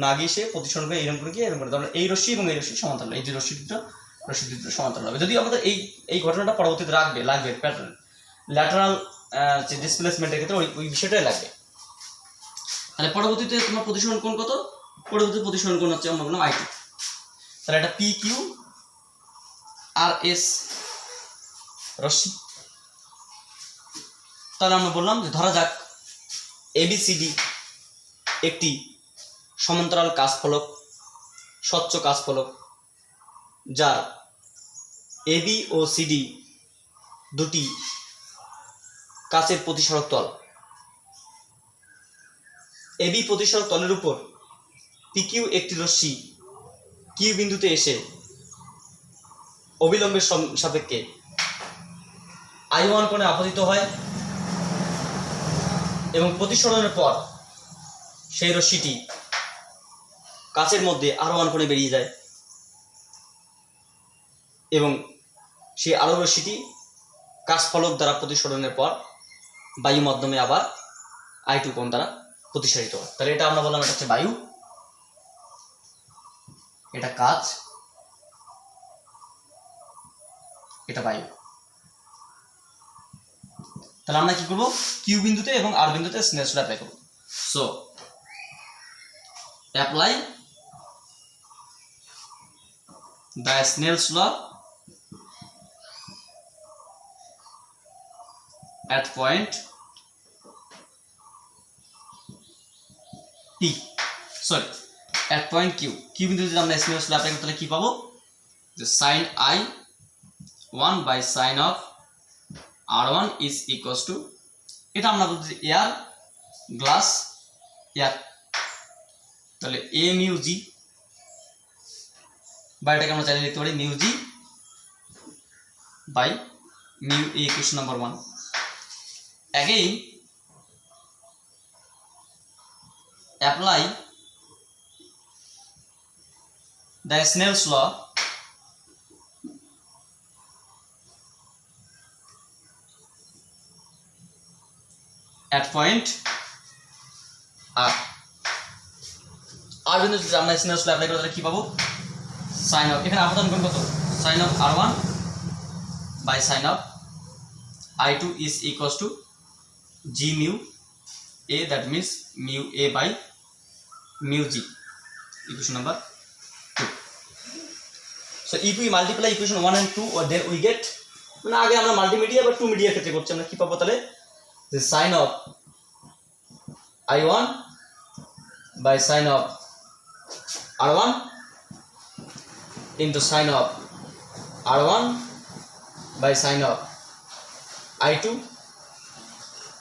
না গিয়ে সে প্রতিসরণ করে এরকম করে গিয়ে এরকম করে, তাহলে এই রশ্মি এবং এই রশ্মি সমান্তরাল, এই যে রশ্মি দুটো সমান্তরাল হবে। যদি আমাদের এই ঘটনাটা পরবর্তীতে লাগবে প্যাটার্ন ল্যাটারাল যে ডিসপ্লেসমেন্টের ক্ষেত্রে ওই বিষয়টাই লাগবে। তাহলে পরবর্তীতে তোমার প্রতিসরণ কোণ কত? পরবর্তী প্রতিসরণ কোণ হচ্ছে আমরা বললাম I2। তাহলে এটা পি কিউ আর এস রশ্মি। তাহলে আমরা বললাম যে ধরা যাক ABCD একটি সমান্তরাল কাচ ফলক, স্বচ্ছ কাচ ফলক, যার AB ও CD দুটি কাচের প্রতিসরক তল। AB প্রতিসরক তলের উপর PQ একটি রশ্মি Q বিন্দুতে এসে অবিলম্বের সাপেক্ষে I1 কোণে আপতিত হয়, এবং প্রতিসরণের পর সেই রশ্মিটি কাচের মধ্যে R1 কোণে বেরিয়ে যায়, এবং সেই আলো রশ্মিটি কাচ ফলক দ্বারা প্রতিসরণের পর বায়ু মাধ্যমে আবার I2 কোণ দ্বারা প্রতিসারিত হয়। তাহলে এটা আমরা বললাম এটা হচ্ছে বায়ু, এটা কাচ, এটা বায়ু। তাহলে আমরা কি করব? কিউ বিন্দুতে এবং আর বিন্দুতে স্নেলস ল অ্যাপ্লাই করব। So apply the Snell's law at point P, sorry at point Q। Q বিন্দুতে যদি আমরা স্নেলস ল অ্যাপ্লাই করি তাহলে কি পাবো? যে sin I1 by sin of R1 is equals to, এটা আমরা বলছি এয়ার গ্লাস এয়ার, তাহলে A মিউ জি, বা এটাকে আমরা চাইলে লিখতে পারি mu G by mu A equation number 1. Again apply the Snell's law at point R. আর বিন্দু যদি আমরা স্নেলস ল অ্যাপ্লাই করি তাহলে কি পাবো? সাইন অফ, এখানে আপাতন কোণ কত? Sine of R1 by sine of I2 is equals to G mu A, that means mu A by mu G, equation number 2. So if we multiply equation 1 and 2, or then we get, মানে আগে আমরা মাল্টিমিডিয়া বা টু মিডিয়ার ক্ষেত্রে করছি, আমরা কি পাবো তাহলে? The sin of I1 by sin of R1 into sin of R1 by sin of I2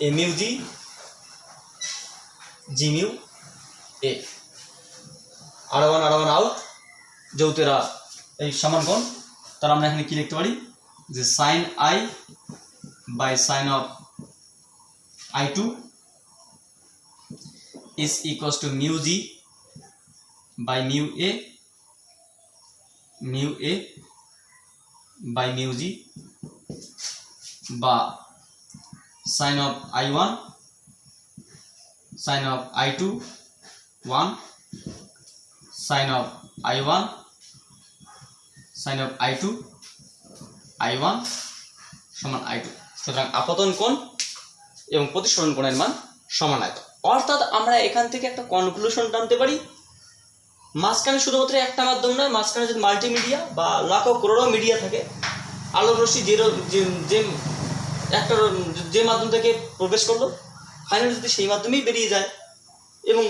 A mu G G mu A. R1 out, যেহেতু এরা এই সমান কোণ, তাহলে আমরা এখানে কি লিখতে পারি যে sin I by sin of I2 is equals to mu G by mu A by mu G, বা sin of I1 sin of I2 1 sin of I1 sin of I2 I1 সমান I2. সুতরাং আপতন কোণ এবং প্রতিসরণ কোণের মান সমানায়ত। অর্থাৎ আমরা এখান থেকে একটা কনক্লুশন টানতে পারি, মাঝখানে শুধুমাত্র একটা মাধ্যম নয়, মাঝখানে যদি মাল্টিমিডিয়া বা লাখো করোড়ো মিডিয়া থাকে, আলোর রশ্মি যে মাধ্যম থেকে প্রবেশ করলো, ফাইনালি যদি সেই মাধ্যমেই বেরিয়ে যায় এবং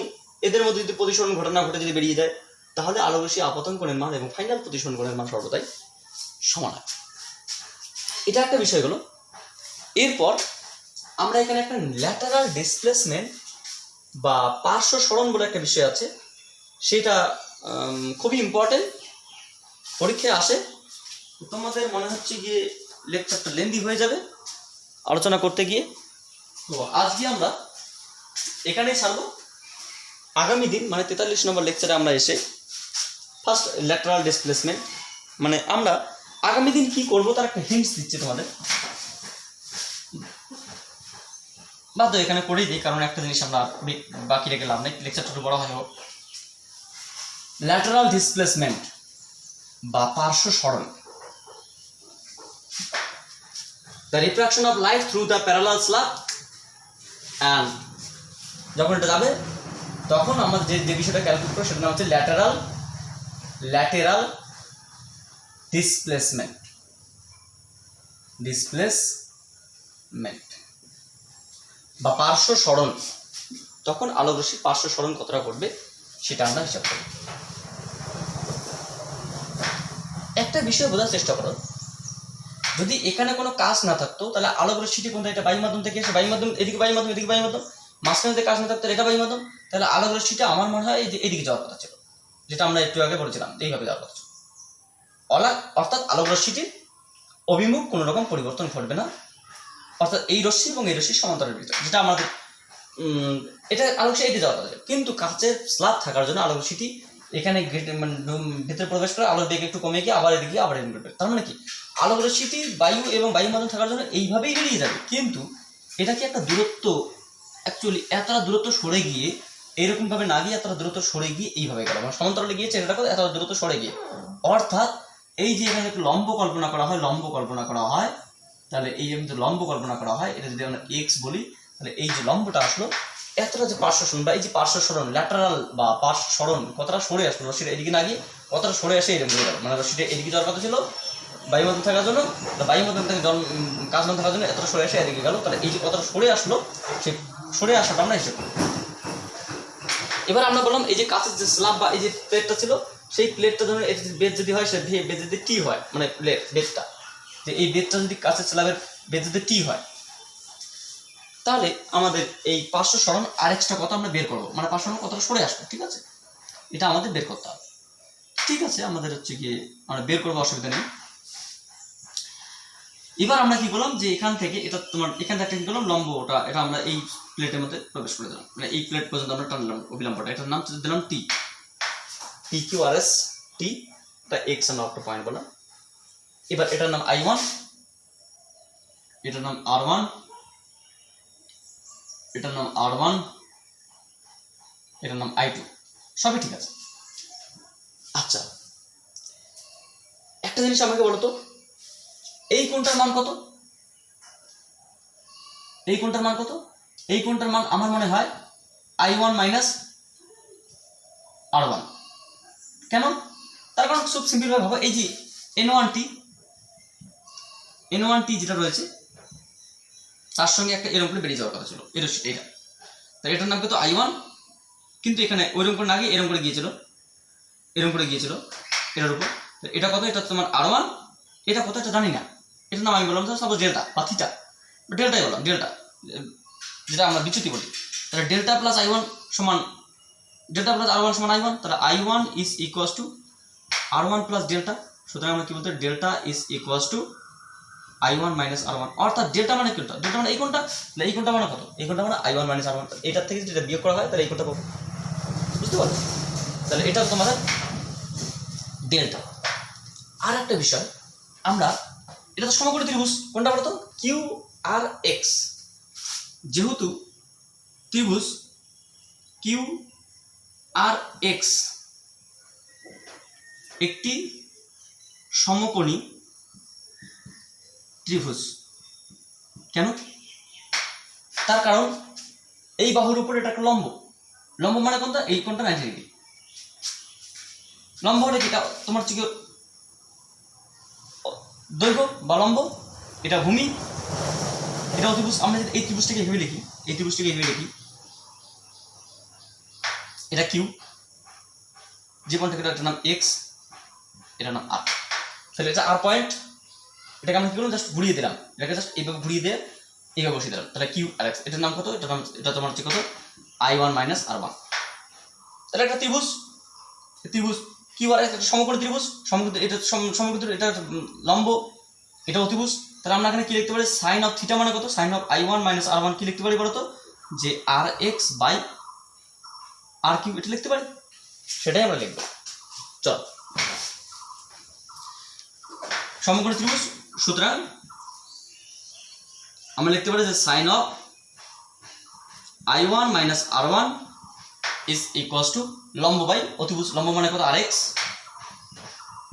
এদের মধ্যে যদি প্রতিসরণ ঘটনা ঘটে যদি বেরিয়ে যায়, তাহলে আলোর রশ্মি আপতন কোণের মান এবং ফাইনাল প্রতিসরণ কোণের মান সর্বদাই সমান হয়। এটা একটা বিষয় হলো। এরপর আমরা এখানে একটা ল্যাটারাল ডিসপ্লেসমেন্ট বা পার্শ্ব সরণ বলে একটা বিষয় আছে, সেটা খুবই ইম্পর্টেন্ট, পরীক্ষায় আসে। তোমাদের মনে হচ্ছে গিয়ে লেকচারটা লেন্দি হয়ে যাবে আলোচনা করতে গিয়ে, তো আজকে আমরা এখানেই ছাড়বো। আগামী দিন মানে 43 নম্বর লেকচারে আমরা এসে ফার্স্ট ল্যাটারাল ডিসপ্লেসমেন্ট, মানে আমরা আগামী দিন কি করব তার একটা হিন্টস দিচ্ছি তোমাদের। বাধ্য এখানে করেই দিই, কারণ একটা জিনিস আমরা বাকি রেখে লাভ নেই, লেকচারটা একটু বড় হয় হোক। ল্যাটারাল ডিসপ্লেসমেন্ট বা পার্শ্ব সরণ, the refraction of light through the parallel slab, and যখন এটা যাবে তখন আমাদের যে বিষয়টা ক্যালকুলেট করব সেটা নাম হচ্ছে ল্যাটেরাল ডিসপ্লেসমেন্ট বা পার্শ্ব সরণ। তখন আলোক রশ্মি পার্শ্ব সরণ কতটা করবে সেটা আমরা হিসাব করব। একটা বিষয় বোঝার চেষ্টা করো, যদি এখানে কোনো কাজ না থাকতো তাহলে আলোক রশ্মিটি কোনটা, এটা বায়ু মাধ্যম থেকে এসে বায়ু মাধ্যম, এদিকে বায়ু মাধ্যম, এদিকে বায়ু মাধ্যম, মাঝখানে যদি কাজ না থাকতো এটা বায়ু মাধ্যম, তাহলে আলোক রশ্মিটা আমার মনে হয় যে এদিকে যাওয়ার কথা ছিল, যেটা আমরা একটু আগে বলেছিলাম, এইভাবে যাওয়ার কথা ছিল। অর্থাৎ আলোক রশ্মিটির অভিমুখ কোনো রকম পরিবর্তন ঘটবে না, অর্থাৎ এই রশ্মি এবং এই রশ্মির সমান্তরাল ভিতরে, যেটা আমাদের এটা আলোক রশ্মি এদিকে যাওয়ার কথা ছিল। কিন্তু কাঁচের স্ল্যাব থাকার জন্য আলোক রশ্মিটি এখানে ভেতরে প্রবেশ করে আলোর বেগ একটু কমে গিয়ে আবার এদিকে আবার এদিকে, তার মানে কি আলোক রশ্মিটি বায়ু এবং বায়ু মাধ্যম থাকার জন্য এইভাবেই বেরিয়ে যাবে। কিন্তু এটা কি একটা দূরত্ব, অ্যাকচুয়ালি এতটা দূরত্ব সরে গিয়ে এইরকমভাবে না গিয়ে এতটা দূরত্ব সরে গিয়ে এইভাবে গেল, মানে সমান্তরালে গিয়েছে এটা এতটা দূরত্ব সরে গিয়ে, অর্থাৎ এই যে এখানে একটু লম্ব কল্পনা করা হয়, তাহলে এই যে লম্ব কল্পনা করা হয়, এটা যদি আমরা এক্স বলি, তাহলে এই যে লম্বটা আসলো এতটা যে পার্শ্ব সরণ বা এই যে পার্শ্ব সরণ ল্যাটারাল বা পার্শ্ব সরণ কতটা সরে আসলো, রশ্মিটা এদিকে না গিয়ে কতটা সরে আসে এরকম হয়ে গেল, মানে রশ্মিটা এদিকে যাওয়ার কথা ছিল বায়ু মাধ্যম থাকার জন্য, বায়ু মাধ্যম থেকে কাজ মাধ্যম থাকার জন্য এতটা সরে আসে এদিকে গেল, তাহলে এই যে কতটা সরে আসলো সেই সরে আসাটা আমরা হিসেব করি। এবার আমরা বললাম এই যে কাঁচের যে স্ল্যাব বা এই যে প্লেটটা ছিল, সেই প্লেটটা ধরুন এর বেদ যদি হয়, সে বেদ যদি টি হয়, মানে বেদটা যে এই বেদটা যদি কাঁচের স্ল্যাবের বেদ যদি টি হয়, তাহলে আমাদের এই পার্শ্ব সরণ আর এক্সট্রা কত আমরা বের করবো, মানে পার্শ্ব সরণ কতটা সরে আসবে, ঠিক আছে, এটা আমাদের বের করতে হবে। ঠিক আছে, আমাদের হচ্ছে গিয়ে আমরা বের করবো, অসুবিধা নেই। এবার আমরা কি করলাম যে এখান থেকে এটা তোমার এখান থেকে কি করলাম লম্ব, এটা আমরা এই প্লেটের মধ্যে প্রবেশ করে দিলাম, মানে এই প্লেট পর্যন্ত আমরা টানলাম অবিলম্বটা, এটার নাম দিলাম টি, P Q R S T, এটা এক্স আমরা একটা পয়েন্ট বললাম। এবার এটার নাম I1, এটার নাম R1, এটার নাম R1, এটার নাম I2, সবই ঠিক আছে। আচ্ছা একটা জিনিস আমাকে বলো তো, এই কোণটার মান কত? এই কোণটার মান কত? এই কোণটার মান আমার মনে হয় I1 মাইনাস R1। কেন? তার কারণ খুব সিম্পল ভাবে ভাবো, এই যে N1T যেটা রয়েছে তার সঙ্গে একটা এরকম করে বেরিয়ে যাওয়ার কথা ছিল, এটা তাই এটার নাম কত I1, কিন্তু এখানে ওইরকম করে না গিয়ে এরকম করে গিয়েছিল, এরকম করে গিয়েছিল এটার উপর। এটা কত? এটা তোমার R1, এটা কত এটা জানি না, এটার নাম আমি বললাম সাপোজ ডেল্টা বা থিটা, ডেল্টাই বললাম, ডেল্টা যেটা আমরা বিচ্যুতি বলি। তাহলে ডেল্টা প্লাস I1 সমান ডেল্টা প্লাস R1 সমান I1, তাহলে I1 is equals two R1 plus delta. সুতরাং আমরা কি বলতে delta is equals two I1 minus R1, অর্থাৎ ডেল্টা মানে কোনটা? ডেল্টা মানে এই কোণটা, তাহলে এই কোণটা মানে কত? এই কোণটা মানে I1 মাইনাস R1, এটার থেকে যেটা বিয়োগ করা হয় তাহলে এই কোণটা পাবো, বুঝতে পারছো? তাহলে এটা তোমাদের ডেল্টা। আর একটা বিষয়, আমরা এটা তো সমকোণী ত্রিভুজ, কোনটা বলতো? কিউ আর এক্স, যেহেতু ত্রিভুজ কিউ আর এক্স একটি সমকোণী ত্রিভুজ। কেন? তার কারণ এই বাহুর উপর এটা একটা লম্ব, লম্ব মানে কোনটা? এই কোণটা 90 ডিগ্রি। লম্ব হলে কি তোমার হচ্ছে দৈর্ঘ্য বা লম্ব, এটা ভূমি, এটা ত্রিভুজ। আমরা যদি এই ত্রিভুজটাকে এভাবে লিখি, এই ত্রিভুজটাকে এভাবে লিখি, এটা কিউ, যে পয়েন্ট থেকে এটার নাম এক্স, এটার নাম আর, তাহলে এটা আর পয়েন্ট, এটাকে আমরা কি করলাম? জাস্ট ঘুরিয়ে দিলাম, এটাকে জাস্ট এইভাবে ঘুরিয়ে দিয়ে এইভাবে বসিয়ে দিলাম, তাহলে কিউ আর এক্স। এটার নাম কত? এটা তোমার হচ্ছে কত? I1 minus R1। তাহলে একটা ত্রিভুজ, ত্রিভুজ কিউ আর এক্স একটা সমকোণী ত্রিভুজ, এটা সমকোণী ত্রিভুজ, এটা লম্ব, এটা ত্রিভুজ। তাহলে আমরা এখানে কি লিখতে পারি? সাইন অফ থিটা মানে কত? Sine of I1 minus R1 কি লিখতে পারি বলো তো? যে R X by R Q, এটা লিখতে পারি, সেটাই আমরা লিখবো। চল, সমকোণী ত্রিভুজ, সুতরাং আমরা লিখতে পারি যে sine of I1 minus R1 is equals to লম্ব বাই অতিভুজ, লম্ব মানে কত? আর এক্স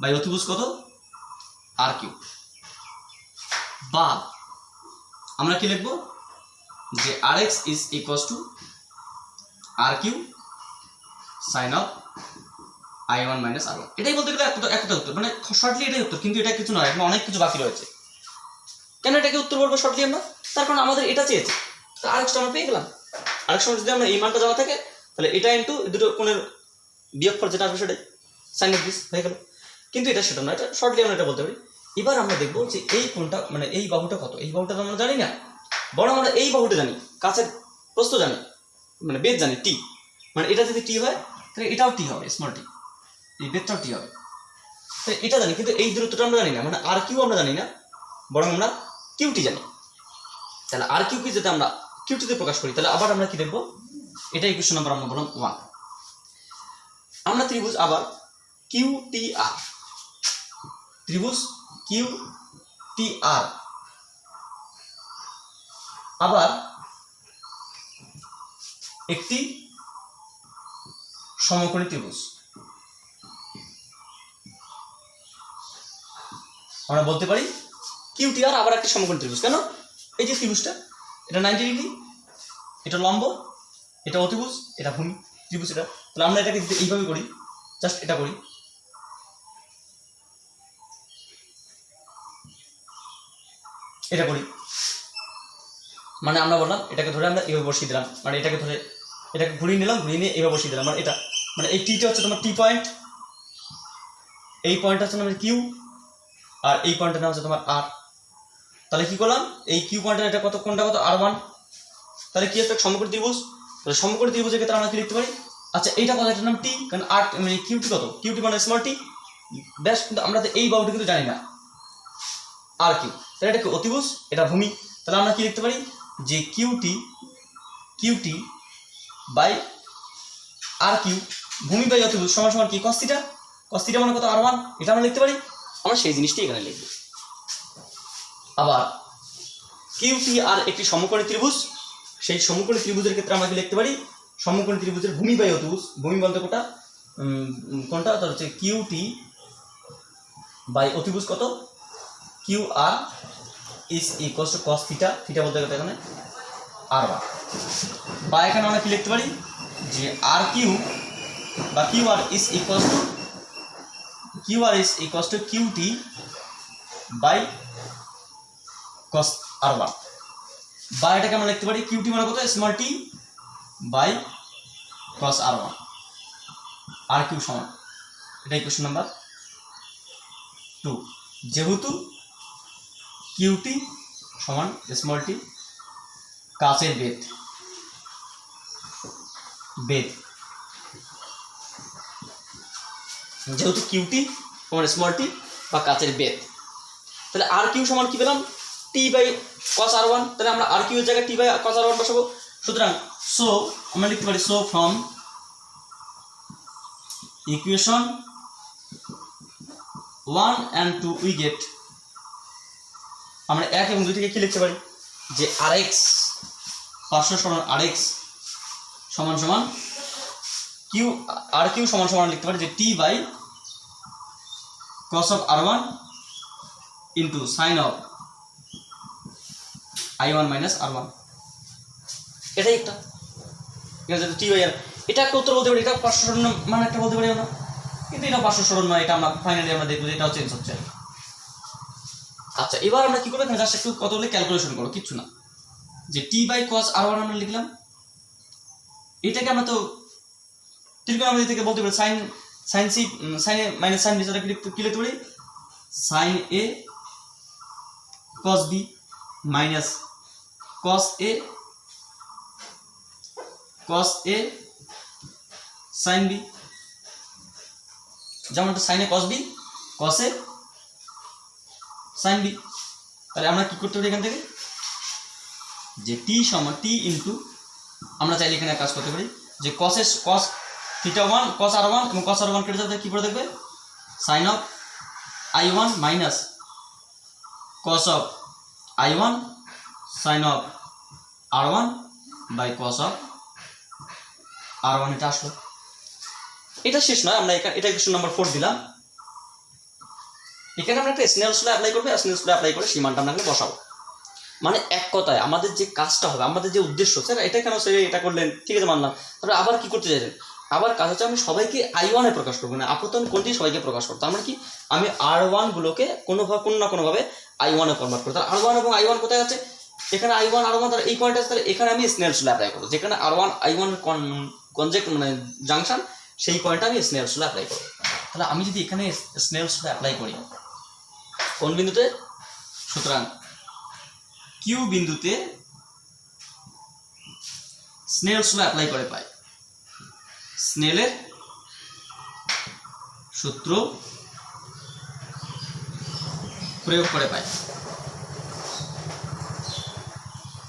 বাই অতিভুজ কত? R Q. বা আমরা কি লিখবো? যে R X is equals to R Q sine of I1 minus R1। এটাই বলতে গেলে একটা উত্তর, মানে শর্টলি এটাই উত্তর, কিন্তু এটা কিছু নয়, এখন অনেক কিছু বাকি রয়েছে। কেন এটাকে উত্তর বলবো শর্টলি আমরা? তার কারণ আমাদের এটা চেয়েছে, আর এক্সটা আমরা পেয়ে গেলাম। আরেক সময় যদি আমরা এই মানটা জানা থাকে, তাহলে এটা ইন্টু দুটো কোণের বিয়োগফল যেটা আসবে সেটাই সাইন অফ দিস হয়ে গেল। কিন্তু এটা সেটা না, এটা শর্টলি আমরা এটা বলতে পারি। এবার আমরা দেখবো যে এই কোণটা মানে এই বাহুটা কত। এই বাহুটা তো আমরা জানি না, বরং আমরা এই বাহুটা জানি, কাছের প্রস্থ জানি, মানে বেদ জানি টি, মানে এটা যদি টি হয় তাহলে এটাও টি হবে, স্মল টি, এই বেদটাও টি হবে, তো এটা জানি। কিন্তু এই দূরত্বটা আমরা জানি না, মানে আর কিউ আমরা জানি না, বরং আমরা কিউটি জানি। তাহলে আর কিউকে যদি আমরা কিউটিতে প্রকাশ করি, তাহলে আবার আমরা কি দেখবো? এটা ইকুয়েশন নাম্বার আমরা বললাম 1। আমরা ত্রিভুজ আবার কিউ টি আর, ত্রিভুজ কিউ টি আর আবার একটি সমকোণী ত্রিভুজ। আমরা বলতে পারি কিউ টি আর আবার একটি সমকোণী ত্রিভুজ। কেন? এই যে ত্রিভুজটা, এটা 90 ডিগ্রি, এটা লম্ব, এটা অতিভুজ, এটা ভূমি, ত্রিভুজ এটা। তাহলে আমরা এটাকে যদি এইভাবে করি, জাস্ট এটা করি, এটা করি, মানে আমরা বললাম এটাকে ধরে আমরা এইভাবে বসিয়ে দিলাম, মানে এটাকে ধরে এটাকে ঘুরিয়ে নিলাম, ঘুরিয়ে নিয়ে এইভাবে বসিয়ে দিলাম, মানে এটা, মানে এই টিটা হচ্ছে তোমার টি পয়েন্ট, এই পয়েন্টটা হচ্ছে তোমার কিউ, আর এই পয়েন্টটার নাম হচ্ছে তোমার আর। তাহলে কি করলাম? এই কিউ পয়েন্টের এটা কত, কোনটা কত? R1। তাহলে কি হচ্ছে? সমকোণী ত্রিভুজ। তাহলে সমকোণী ত্রিভুজের ক্ষেত্রে আমরা কি লিখতে পারি? আচ্ছা এইটা কত? এটার নাম টি, কারণ আর মানে কিউটি কত? কিউটি মানে স্মল টি ব্যাস। কিন্তু আমরা তো এই বাহুটি কিন্তু জানি না আর কিউ, তাহলে এটা কি অতিভুজ, এটা ভূমি। তাহলে আমরা কি লিখতে পারি যে কিউটি বাই আর কিউ, ভূমি বাই অতিভুজ সমান সমান কি কস থিটা, কস থিটা মানে কত r1, এটা আমরা লিখতে পারি। আমরা সেই জিনিসটি এখানে লিখব। আবার কিউটি আর একটি সমকোণী ত্রিভুজ, সেই সমকোণী ত্রিভুজের ক্ষেত্রে আমরা কি লিখতে পারি, সমকোণী ত্রিভুজের ভূমি বাই অতিভুজ, ভূমি বলতে কোনটা তার হচ্ছে কিউটি বাই অতিভুজ কত Q R is equal to cos theta, theta বলতে গেলে এখানে r1, বা এখানে আমরা কি লিখতে পারি যে আর কিউ বা Q R is equal to QT by cos r1, বা এটাকে আমরা লিখতে পারি কিউটি মানে কত small t by cos r1, R Q সমান, এটাই কোশ্চেন নাম্বার 2। যেহেতু কিউটি সমান স্মল টি কাচের বেদ, যেহেতু কিউটি সমান স্মল টি বা কাচের বেদ, তাহলে আর কিউ সমান কি পেলাম টি বাই কস r1, তাহলে আমরা আর কিউ এর জায়গায় টি বাই কস r1 বসাবো। সুতরাং সো আমরা লিখতে পারি so from equation 1 and 2 we get, আমরা 1 এবং 2 থেকে কি লিখতে পারি যে rx পার্শ্ব সরণ rx সমান সমান কিউ আর কিউ সমান সমান লিখতে পারি যে T by cos of r1 into sine of i1 minus r1, এটাই একটা টি বাই আর, এটা একটা উত্তর বলতে পারি, এটা পার্শ্ব সরণ মানে একটা বলতে পারি আমরা, কিন্তু এটা পার্শ্ব সরণ নয়, এটা আমরা ফাইনালি আমরা দেখবো যে এটাও চেঞ্জ হচ্ছে। আচ্ছা, এবার আমরা কি করবো, এখানে জাস্ট একটু কতগুলো ক্যালকুলেশন করবো, কিচ্ছু না, যে টি বাই কস r1 আমরা লিখলাম, এটাকে আমরা তো ত্রিকোণমিতি থেকে বলতে পারি সাইন সি সাইন এ মাইনাস সাইন বি, কি লিখতে পারি সাইন এ কস বি মাইনাস কস এ সাইন বি, যেমন সাইন এ কস বি কস এ সাইন বি। তাহলে আমরা কি করতে পারি এখান থেকে যে টি সমান টি ইন্টু, আমরা চাইলে এখানে কাজ করতে পারি যে কস থিটা 1 কস r1 এবং কস r1 কেটে যাবে, কি পড়ে দেখবে sine of i1 minus cos of i1 sine of r1 by cos of r1, এটা আসলো। এটা শেষ নয়, আমরা এটা কোশ্চেন নাম্বার 4 দিলাম। এখানে আমরা একটা স্নেলস ল অ্যাপ্লাই করবো, স্নেলস ল অ্যাপ্লাই করে সীমানটা আমরা এখানে বসাবো। মানে এক কথায় আমাদের যে কাজটা হবে, আমাদের যে উদ্দেশ্য, স্যার এটা কেন স্যার এটা করলেন, ঠিক আছে মানলাম, তারপরে আবার কি করতে চাইছেন, আবার কাজ হচ্ছে আমি সবাইকে i1 এ প্রকাশ করবো না, আপতন কোনটি সবাইকে প্রকাশ করবো, তার মানে কি আমি r1 গুলোকে কোনো না কোনোভাবে i1 এ কনভার্ট করবো। তার r1 এবং i1 কোথায় আছে, এখানে i1 r1 তার এই পয়েন্ট আছে, তাহলে এখানে আমি স্নেলস ল অ্যাপ্লাই করবো, যেখানে r1 i1 কনজেক্ট মানে জাংশন, সেই পয়েন্টে আমি স্নেলস ল অ্যাপ্লাই করবো। তাহলে আমি যদি এখানে স্নেলস ল অ্যাপ্লাই করি কোন বিন্দুতে, সুতরাং কিউ বিন্দুতে স্নেলস ল অ্যাপ্লাই করে পাই, স্নেলের সূত্র প্রয়োগ করে পাই,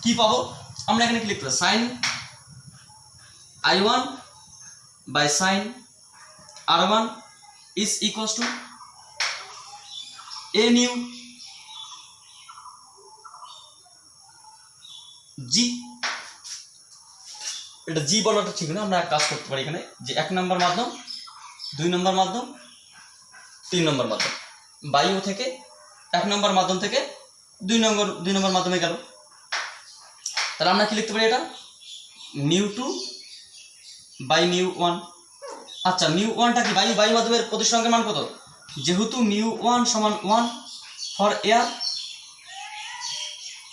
কি পাবো আমরা এখানে কি লিখতে পারি sine i1 by sine r1 is equals to a নিউ জি, এটা জি বলাটা ঠিক না, আমরা কাজ করতে পারি এখানে যে 1 নম্বর মাধ্যম, 2 নম্বর মাধ্যম, 3 নম্বর মাধ্যম, বায়ু থেকে 1 নম্বর মাধ্যম থেকে 2 নম্বর মাধ্যমে গেল, তাহলে আমরা কি লিখতে পারি এটা নিউ 2 বাই নিউ 1। আচ্ছা, নিউ 1টা কি বায়ু মাধ্যমের প্রতিসরাঙ্কের মান কত, যেহেতু নিউ 1 সমান 1 ফর এয়ার,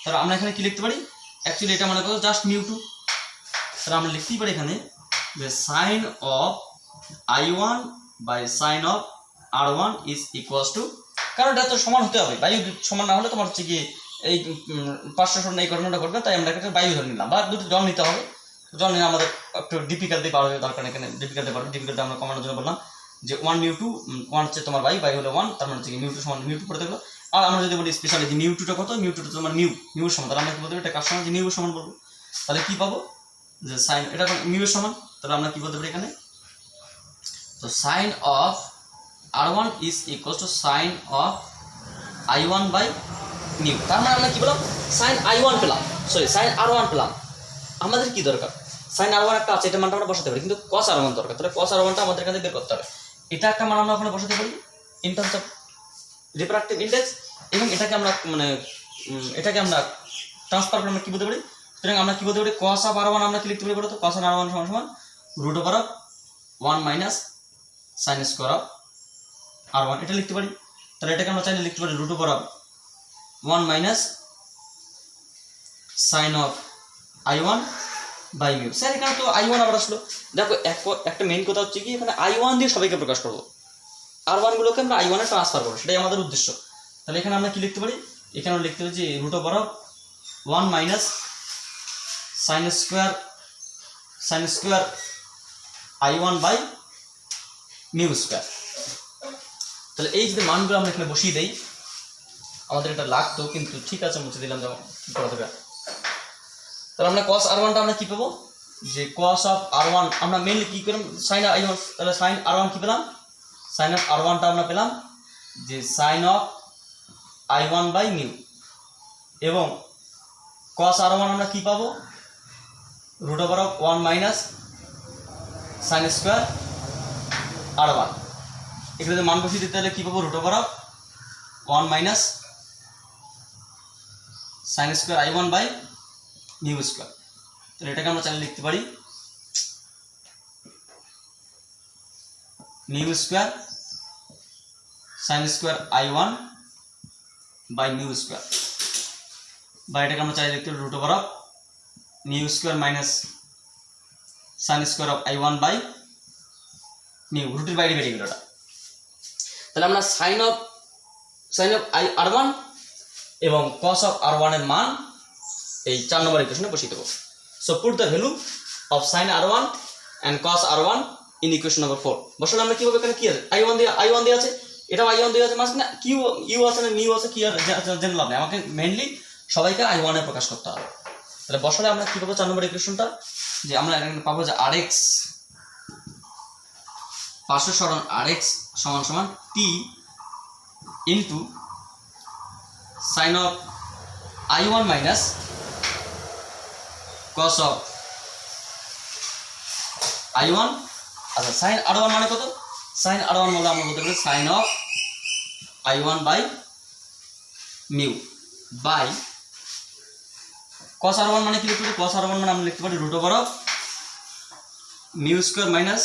তাহলে আমরা এখানে কি লিখতে পারি অ্যাকচুয়ালি এটা মানে কত জাস্ট নিউ 2, তাহলে আমরা লিখতেই পারি এখানে যে sine of i1 by sine of r1 is equals to, কারণ এটা তো সমান হতে হবে, বায়ু সমান না হলে তোমার হচ্ছে কি এই পার্শ্ব সরণ এই ঘটনাটা ঘটবে, তাই আমরা এখানে বায়ু ধরে নিলাম, বা দুটো জল নিতে হবে, জল নিলে আমাদের একটু ডিফিকাল্টি পাওয়া যাবে, দরকার এখানে ডিফিকাল্টি আমরা কমানোর জন্য বললাম যে 1 নিউ 2, 1 হচ্ছে তোমার বায়ু হলো 1, তার মানে হচ্ছে নিউ 2 সমান নিউ 2 করে দেখলো, আর আমরা যদি বলি স্পেশালি যে মিউ টুটা কত, মিউ টুটা তোমার মিউর সমান, তাহলে আমরা কি বলতে পারি এটা কার সমান, যে মিউর সমান বলবো। তাহলে কি পাবো, যে সাইন এটা মিউর সমান, তাহলে আমরা কি বলতে পারি এখানে, তো sine of r1 is equal to sine of i1 by mu. তার মানে আমরা কি বললাম, সাইন i1 পেলাম, সরি সাইন r1 পেলাম। আমাদের কি দরকার, সাইন r1 একটা আছে, এটা মানটা আমরা বসাতে পারি, কিন্তু cos r1 দরকার, তাহলে cos r1টা আমাদের এখানে বের করতে হবে। এটা একটা মান আমরা ওখানে বসাতে পারি in terms of refractive index, এবং এটাকে আমরা মানে এটাকে আমরা ট্রান্সফার করে আমরা কি বলতে পারি, সুতরাং আমরা কি বলতে পারি, cos অফ r1 আমরা কি লিখতে পারি বলো তো, cos r1 সমান সমান root over of 1 minus sine square of r1, এটা লিখতে পারি। তাহলে এটাকে আমরা চাইলে লিখতে পারি root over of 1 minus sine of i1 by mu. Sir এখানে তো i1 আবার আসলো, দেখো একটা মেইন কথা হচ্ছে কি, এখানে i1 দিয়ে সবাইকে প্রকাশ করবো, r1 গুলোকে আমরা i1 এ ট্রান্সফার করবো, সেটাই আমাদের উদ্দেশ্য। তাহলে এখানে আমরা কি লিখতে পারি, এখানে আমরা লিখতে পারি যে root over of 1 minus sine square i1 by mu square. তাহলে এই যদি মানগুলো আমরা এখানে বসিয়ে দেই, আমাদের এটা লাগতো কিন্তু ঠিক আছে মুছে দিলাম, যেমন কি করা যাবে। তাহলে আমরা cos r1টা আমরা কি পাবো, যে cos অফ r1 আমরা মেইনলি কি করলাম, সাইন i1, তাহলে সাইন r1 কি পেলাম, সাইন অফ r1টা আমরা পেলাম যে sine of i1 by mu, এবং cos r1 আমরা কি পাবো, root over of 1 minus sine square r1। এখানে যদি মান বসিয়ে দিতে হলে কি পাবো, root over of 1 minus sine square i1 by mu square. তাহলে এটাকে আমরা চাইলে লিখতে পারি mu square sine square i1 by mu square, বা এটাকে আমরা চাইলে লিখতে পারি root over of mu square minus sine square of i1 by mu, রুটের বাইরে বেরিয়ে গেল ওটা। তাহলে আমরা সাইন অফ r1 এবং cos অফ r1 এর মান এই 4 নম্বর ইকুয়েশনে বসিয়ে দেবো। So put the value of sine r1 and cos r1 in equation number 4। বসালে আমরা কিভাবে, এখানে কি আছে, i1 দিয়ে আছে, এটাও i1 দিয়ে আছে, মাঝখানে ইউ আছে না মিউ আছে, কি আর জেনে লাভ নেই, আমাকে মেইনলি সবাইকে i1 এ প্রকাশ করতে হবে। তাহলে বসালে আমরা কি পাবো 4 নম্বর ইকুয়েশনটা, যে আমরা এখানে পাবো যে rx পার্শ্ব সরণ rx সমান সমান t into sign of i1 minus cos of i1। আচ্ছা সাইন r1 মানে কত, সাইন r1 মানে আমরা বলতে পারি sine of i1 by mu by cos r1 মানে কি লিখতে পারি, cos r1 মানে আমরা লিখতে পারি root over of mu square minus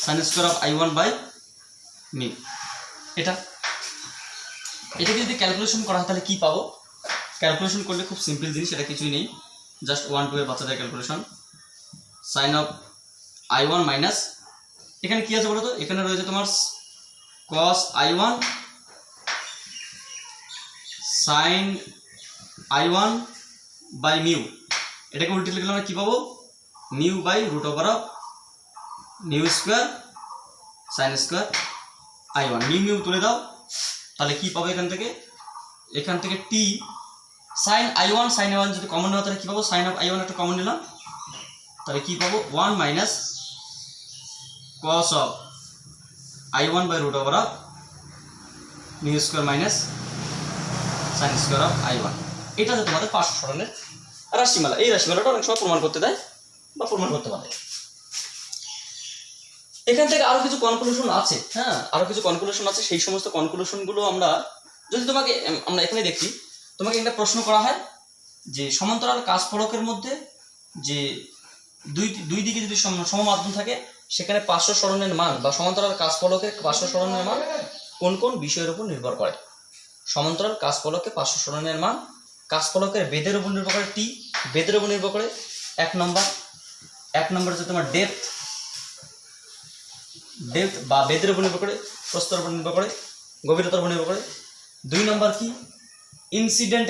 sine square of i1 by mu. এটাকে যদি ক্যালকুলেশন করা হয় তাহলে কি পাবো, ক্যালকুলেশন করলে খুব সিম্পল জিনিস, এটা কিছুই নেই, জাস্ট 1 2 এর বাচ্চাদের calculation. Sign of i1 minus, এখানে কি আছে বলো তো, এখানে রয়েছে তোমার cos i1 sign i1 by mu, এটাকে উল্টে লিখলে আমরা কি পাবো, mu by root over of mu square sine square i1। Mu তুলে দাও, তাহলে কি পাবো এখান থেকে t সাইন i1 যদি কমন নেওয়া তাহলে কি পাবো, সাইন অফ i1 একটা কমন নিলাম, তাহলে কি পাবো 1 minus cos of i1 by root over of mu square minus sine square of i1। এটা হচ্ছে তোমাদের পার্শ্ব সরণের রাশিমালা। এই রাশিমালাটা অনেক সময় প্রমাণ করতে দেয় বা প্রমাণ করতে পারে। এখান থেকে আরো কিছু কনক্লুশন আছে, হ্যাঁ আরো কিছু কনক্লুশন আছে, সেই সমস্ত কনক্লুশনগুলো আমরা যদি আমরা এখানে দেখি, তোমাকে একটা প্রশ্ন করা হয় যে সমান্তরাল কাচ ফলকের মধ্যে যে দুই দিকে যদি সমমাধ্যম থাকে, সেখানে পার্শ্ব সরণের মান বা সমান্তরাল কাচ ফলকের পার্শ্ব সরণের মান কোন কোন বিষয়ের উপর নির্ভর করে। সমান্তরাল কাচ ফলকে পার্শ্ব সরণের মান কাচ ফলকের বেধের উপর নির্ভর করে, টি বেধের উপর নির্ভর করে, এক নম্বর হচ্ছে তোমার ডেপথ বা বেধের উপর নির্ভর করে, প্রস্থের উপর নির্ভর করে, গভীরতার উপর নির্ভর করে। 2 নম্বর কি, ইনসিডেন্ট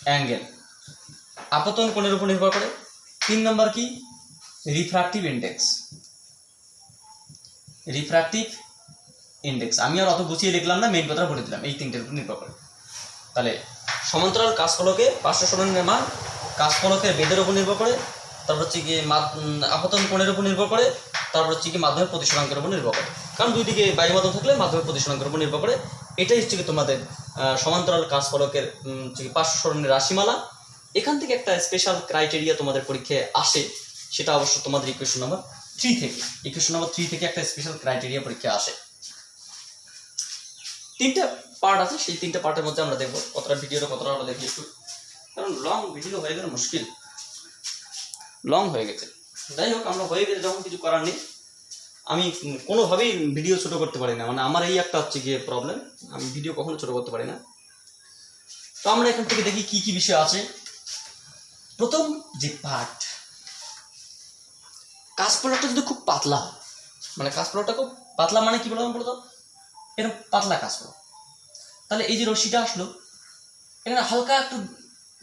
অ্যাঙ্গেল আপতন কোণের উপর নির্ভর করে। 3 নম্বর কি, রিফ্র্যাক্টিভ ইন্ডেক্স। Refractive index. আমি আর অত গুছিয়ে লিখলাম না, মেইন কথা বলে দিলাম, এই তিনটের উপর নির্ভর করে। তাহলে সমান্তরাল কাজ ফলকে পার্শ্ব সরণের মান কাজ ফলকের বেধের উপর নির্ভর করে, তারপর হচ্ছে কি আপতন কোণের উপর নির্ভর করে, তারপর হচ্ছে কি মাধ্যমের প্রতিসরাঙ্কের উপর নির্ভর করে। কারণ দুই দিকে বায়ু মাধ্যম থাকলে মাধ্যমের প্রতিসরাঙ্কের উপর নির্ভর করে। এটাই হচ্ছে কি তোমাদের সমান্তরাল কাজ ফলকের পার্শ্ব সরণের রাশিমালা। এখান থেকে একটা স্পেশাল ক্রাইটেরিয়া তোমাদের পরীক্ষায় আসে, সেটা অবশ্য তোমাদের ইকুয়েশন নাম্বার 3 থেকে, ইকুয়েশন নাম্বার 3 থেকে একটা স্পেশাল ক্রাইটেরিয়া পরীক্ষায় আসে। তিনটা পার্ট আছে, সেই তিনটা পার্টের মধ্যে আমরা দেখবো কতটা ভিডিওটা কতটা আমরা দেখি একটু, কারণ লং ভিডিও হয়ে গেলে মুশকিল, লং হয়ে গেছে। যাই হোক, আমরা হয়ে গেছে যখন কিছু করার নেই। আমি কোনোভাবেই ভিডিও ছোট করতে পারি না, মানে আমার এই একটা হচ্ছে গিয়ে প্রবলেম, আমি ভিডিও কখনো ছোট করতে পারি না। তো আমরা এখান থেকে দেখি কি কি বিষয় আছে। প্রথম যে পার্ট, কাজ ফলকটা যদি খুব পাতলা, মানে কাজ ফলকটা খুব পাতলা মানে কি বললাম বলতো, এরকম পাতলা কাজ ফলক, তাহলে এই যে রশ্মিটা আসলো এখানে হালকা একটু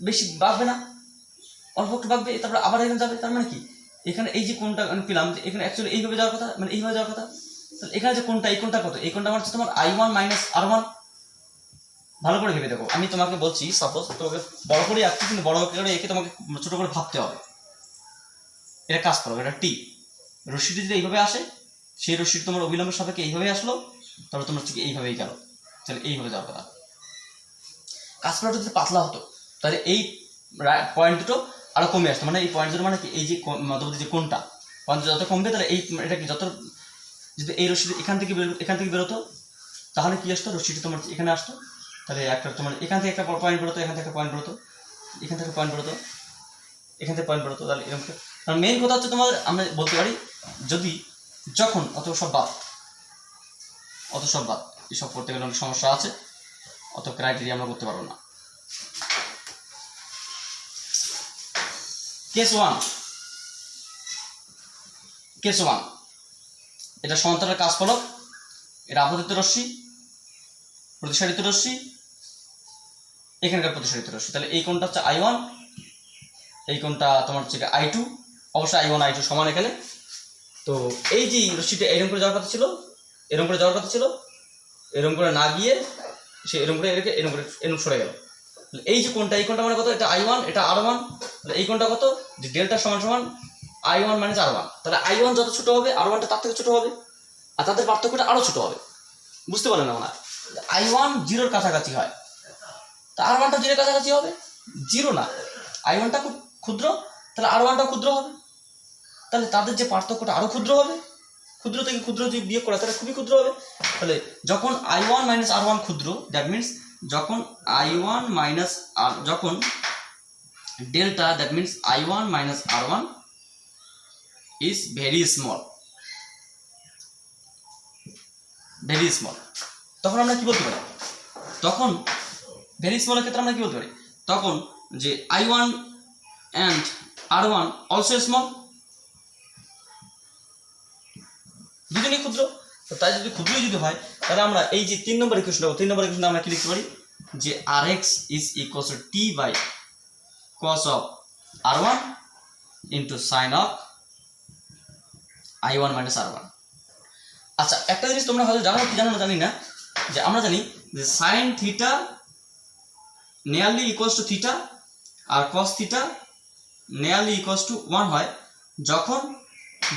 বেশি বাঁকবে না, অল্প একটু বাঁকবে, তারপর আবার এখানে যাবে। তার মানে কি এখানে এই যে কোনটা আমি পেলাম যে এখানে অ্যাকচুয়ালি এইভাবে যাওয়ার কথা, মানে এইভাবে যাওয়ার কথা। তাহলে এখানে যে কোনটা, এই কোনটা কত, এই কোনটা আমার হচ্ছে তোমার I1 মাইনাস R1। ভালো করে ভেবে দেখো, আমি তোমাকে বলছি, সাপোজ তোমাকে বড় করে আঁকছি, কিন্তু বড় করে একে তোমাকে ছোট করে ভাবতে হবে। এটা কাজ করো, এটা টি, রশ্মিটি যদি এইভাবে আসে, সেই রশ্মিটি তোমার অবিলম্বের সাপেক্ষে এইভাবে আসলো, তারপর তোমার হচ্ছে এইভাবেই গেল, তাহলে এইভাবে যাওয়ার কথা। কাজ ফলকটা যদি পাতলা হতো তাহলে এই পয়েন্ট দুটো আরো কমে আসতো, মানে এই পয়েন্ট দুটো মানে কি, এই যে মধ্যবর্তী যে কোনটা পয়েন্ট যত কমবে, তাহলে এই এটা কি যত, যদি এই রশ্মি এখান থেকে বেরোতো তাহলে কি আসতো, রশ্মিটি তোমার এখানে আসতো, তাহলে একটা তোমার এখান থেকে একটা পয়েন্ট বেরোতো, এখান থেকে একটা পয়েন্ট বেরোতো, এখান থেকে পয়েন্ট বেরোতো, এখান থেকে পয়েন্ট বেরোতো, তাহলে এরকম। কারণ মেইন কথা হচ্ছে তোমাদের, আমরা বলতে পারি যদি যখন অত সব বাদ এসব করতে গেলে অনেক সমস্যা আছে, অত ক্রাইটেরিয়া আমরা করতে পারবো না। কেস ওয়ান, এটা সমান্তরাল কাজ ফলক, এটা আপতিত রশ্মি, প্রতিসারিত রশ্মি, এখানকার প্রতিসারিত রশ্মি। তাহলে এই কোণটা হচ্ছে I1, এই কোণটা তোমার হচ্ছে I2, অবশ্যই I1 I2 সমান এখানে। তো এই যে রশ্মিটা এরকম করে যাওয়ার কথা ছিল, এরকম করে যাওয়ার কথা ছিল, এরকম করে না গিয়ে সে এরকম করে এরকম সরে গেল। এই যে কোণটা, এই কোণটা মানে কত, এটা I1, এটা R1, তাহলে এই কোণটা কত, যে ডেল্টা সমান সমান I1 মাইনাস R1। তাহলে I1 যত ছোট হবে R1টা তার থেকে ছোট হবে, আর তাদের পার্থক্যটা আরো ছোট হবে। বুঝতে পারলেন না? মানে I1 জিরোর কাছাকাছি হয়, তা R1টা জিরোর কাছাকাছি হবে, জিরো না, I1টা খুব ক্ষুদ্র, তাহলে R1টা ক্ষুদ্র হবে, তাহলে তাদের যে পার্থক্যটা আরো ক্ষুদ্র হবে, ক্ষুদ্র থেকে ক্ষুদ্র যদি বিয়োগ করা তাহলে খুবই ক্ষুদ্র হবে। তাহলে যখন I1 মাইনাস R1 ক্ষুদ্র, দ্যাট মিনস যখন I1 মাইনাস আর যখন delta, that means I1 minus R1 is very small, তখন আমরা কি বলতে পারি, তখন ভেরি স্মলের ক্ষেত্রে আমরা কি বলতে পারি, তখন যে I1 and R1 also small, দুজনেই ক্ষুদ্র। তো তাই যদি ক্ষুদ্রই যদি হয়, তাহলে আমরা এই যে 3 নম্বর ইকুয়েশন আমরা কি লিখতে পারি, যে Rx is equals to T by cos of R1 into sin of I1 minus R1। আচ্ছা, একটা জিনিস তোমরা হয়তো জানো কি জানো না জানি না, যে আমরা জানি যে sin theta nearly equals to theta আর cos theta nearly equals to 1 হয়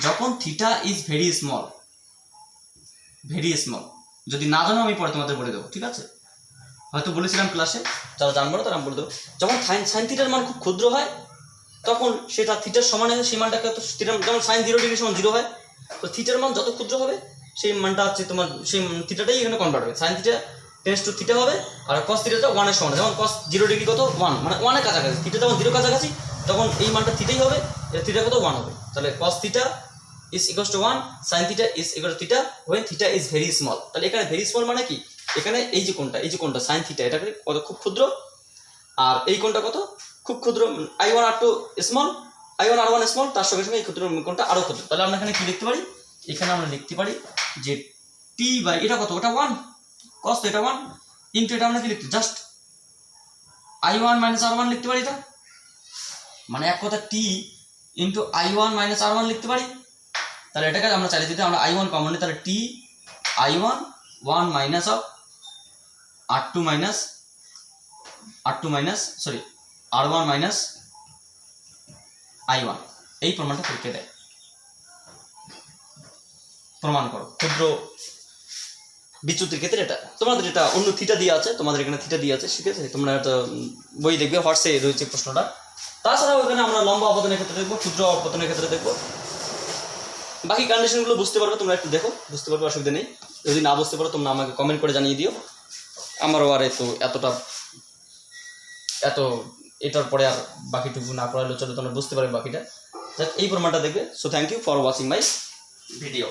যখন থিটা ইজ ভেরি স্মল। যদি না জানো আমি পরে তোমাদের বলে দেবো, ঠিক আছে? হয়তো বলেছিলাম ক্লাসে, যারা জানবো না তারা আমি বলে দেবো। যখন সাইন থিটার মান খুব ক্ষুদ্র হয় তখন সেটা থিটার সমান হয়, সেই মানটাকে যেমন সাইন 0 ডিগ্রি সমান 0 হয়, তো থিটার মান যত ক্ষুদ্র হবে সেই মানটা হচ্ছে তোমার, সেই থিটাটাই এখানে কনভার্ট হবে, sine theta tends to theta হবে, আর কস থিটাটা 1 এর সমান। যেমন কস 0 ডিগ্রি কত 1, মানে 1 এর কাছাকাছি, থিটা যখন 0 কাছাকাছি তখন এই মানটা থিটাই হবে, এটা থিটা কত 1 হবে। তাহলে cos theta is equals to 1, sin theta is equal to theta when theta is very small। তাহলে এখানে ভেরি স্মল মানে কি, এখানে এই যে কোণটা sin theta, এটা কত খুব ক্ষুদ্র, আর এই কোণটা কত খুব ক্ষুদ্র, I1 R2 small, I1 R1 small, তার সঙ্গে সঙ্গে এই ক্ষুদ্র কোণটা আরো ক্ষুদ্র। তাহলে আমরা এখানে কি লিখতে পারি, এখানে আমরা লিখতে পারি যে t বাই এটা কত, ওটা 1 cos তো এটা 1 ইনটু এটা আমরা কি লিখতে, জাস্ট I1 মাইনাস R1 লিখতে পারি। এটা মানে এক কথা t into I1 minus R1 লিখতে পারি। তাহলে এটাকে আমরা চাইলে যদি আমরা I1 কমন নিই তাহলে টি I1 1 minus of R2 minus sorry R1 minus I1 এই প্রমাণটা পরীক্ষা দেয়। প্রমাণ করো ক্ষুদ্র বিচ্যুতির ক্ষেত্রে এটা তোমাদের এটা অন্য থিটা দিয়ে আছে, তোমাদের এখানে থিটা দিয়ে আছে, ঠিক আছে? তোমরা একটা বই দেখবে, হোয়াটসে রয়েছে প্রশ্নটা। তাছাড়াও এখানে আমরা লম্বা অবদানের ক্ষেত্রে দেখবো, ক্ষুদ্র অবদানের ক্ষেত্রে দেখবো। বাকি কন্ডিশনগুলো বুঝতে পারবে, তোমরা একটু দেখো, বুঝতে পারবে, অসুবিধা নেই। যদি না বুঝতে পারো তোমরা আমাকে কমেন্ট করে জানিয়ে দিও। আমারও আর এটার পরে আর বাকিটুকু না পড়ালে চলো, তোমরা বুঝতে পারবে বাকিটা। এই প্রমাণটা দেখবে। So thank you for watching my video.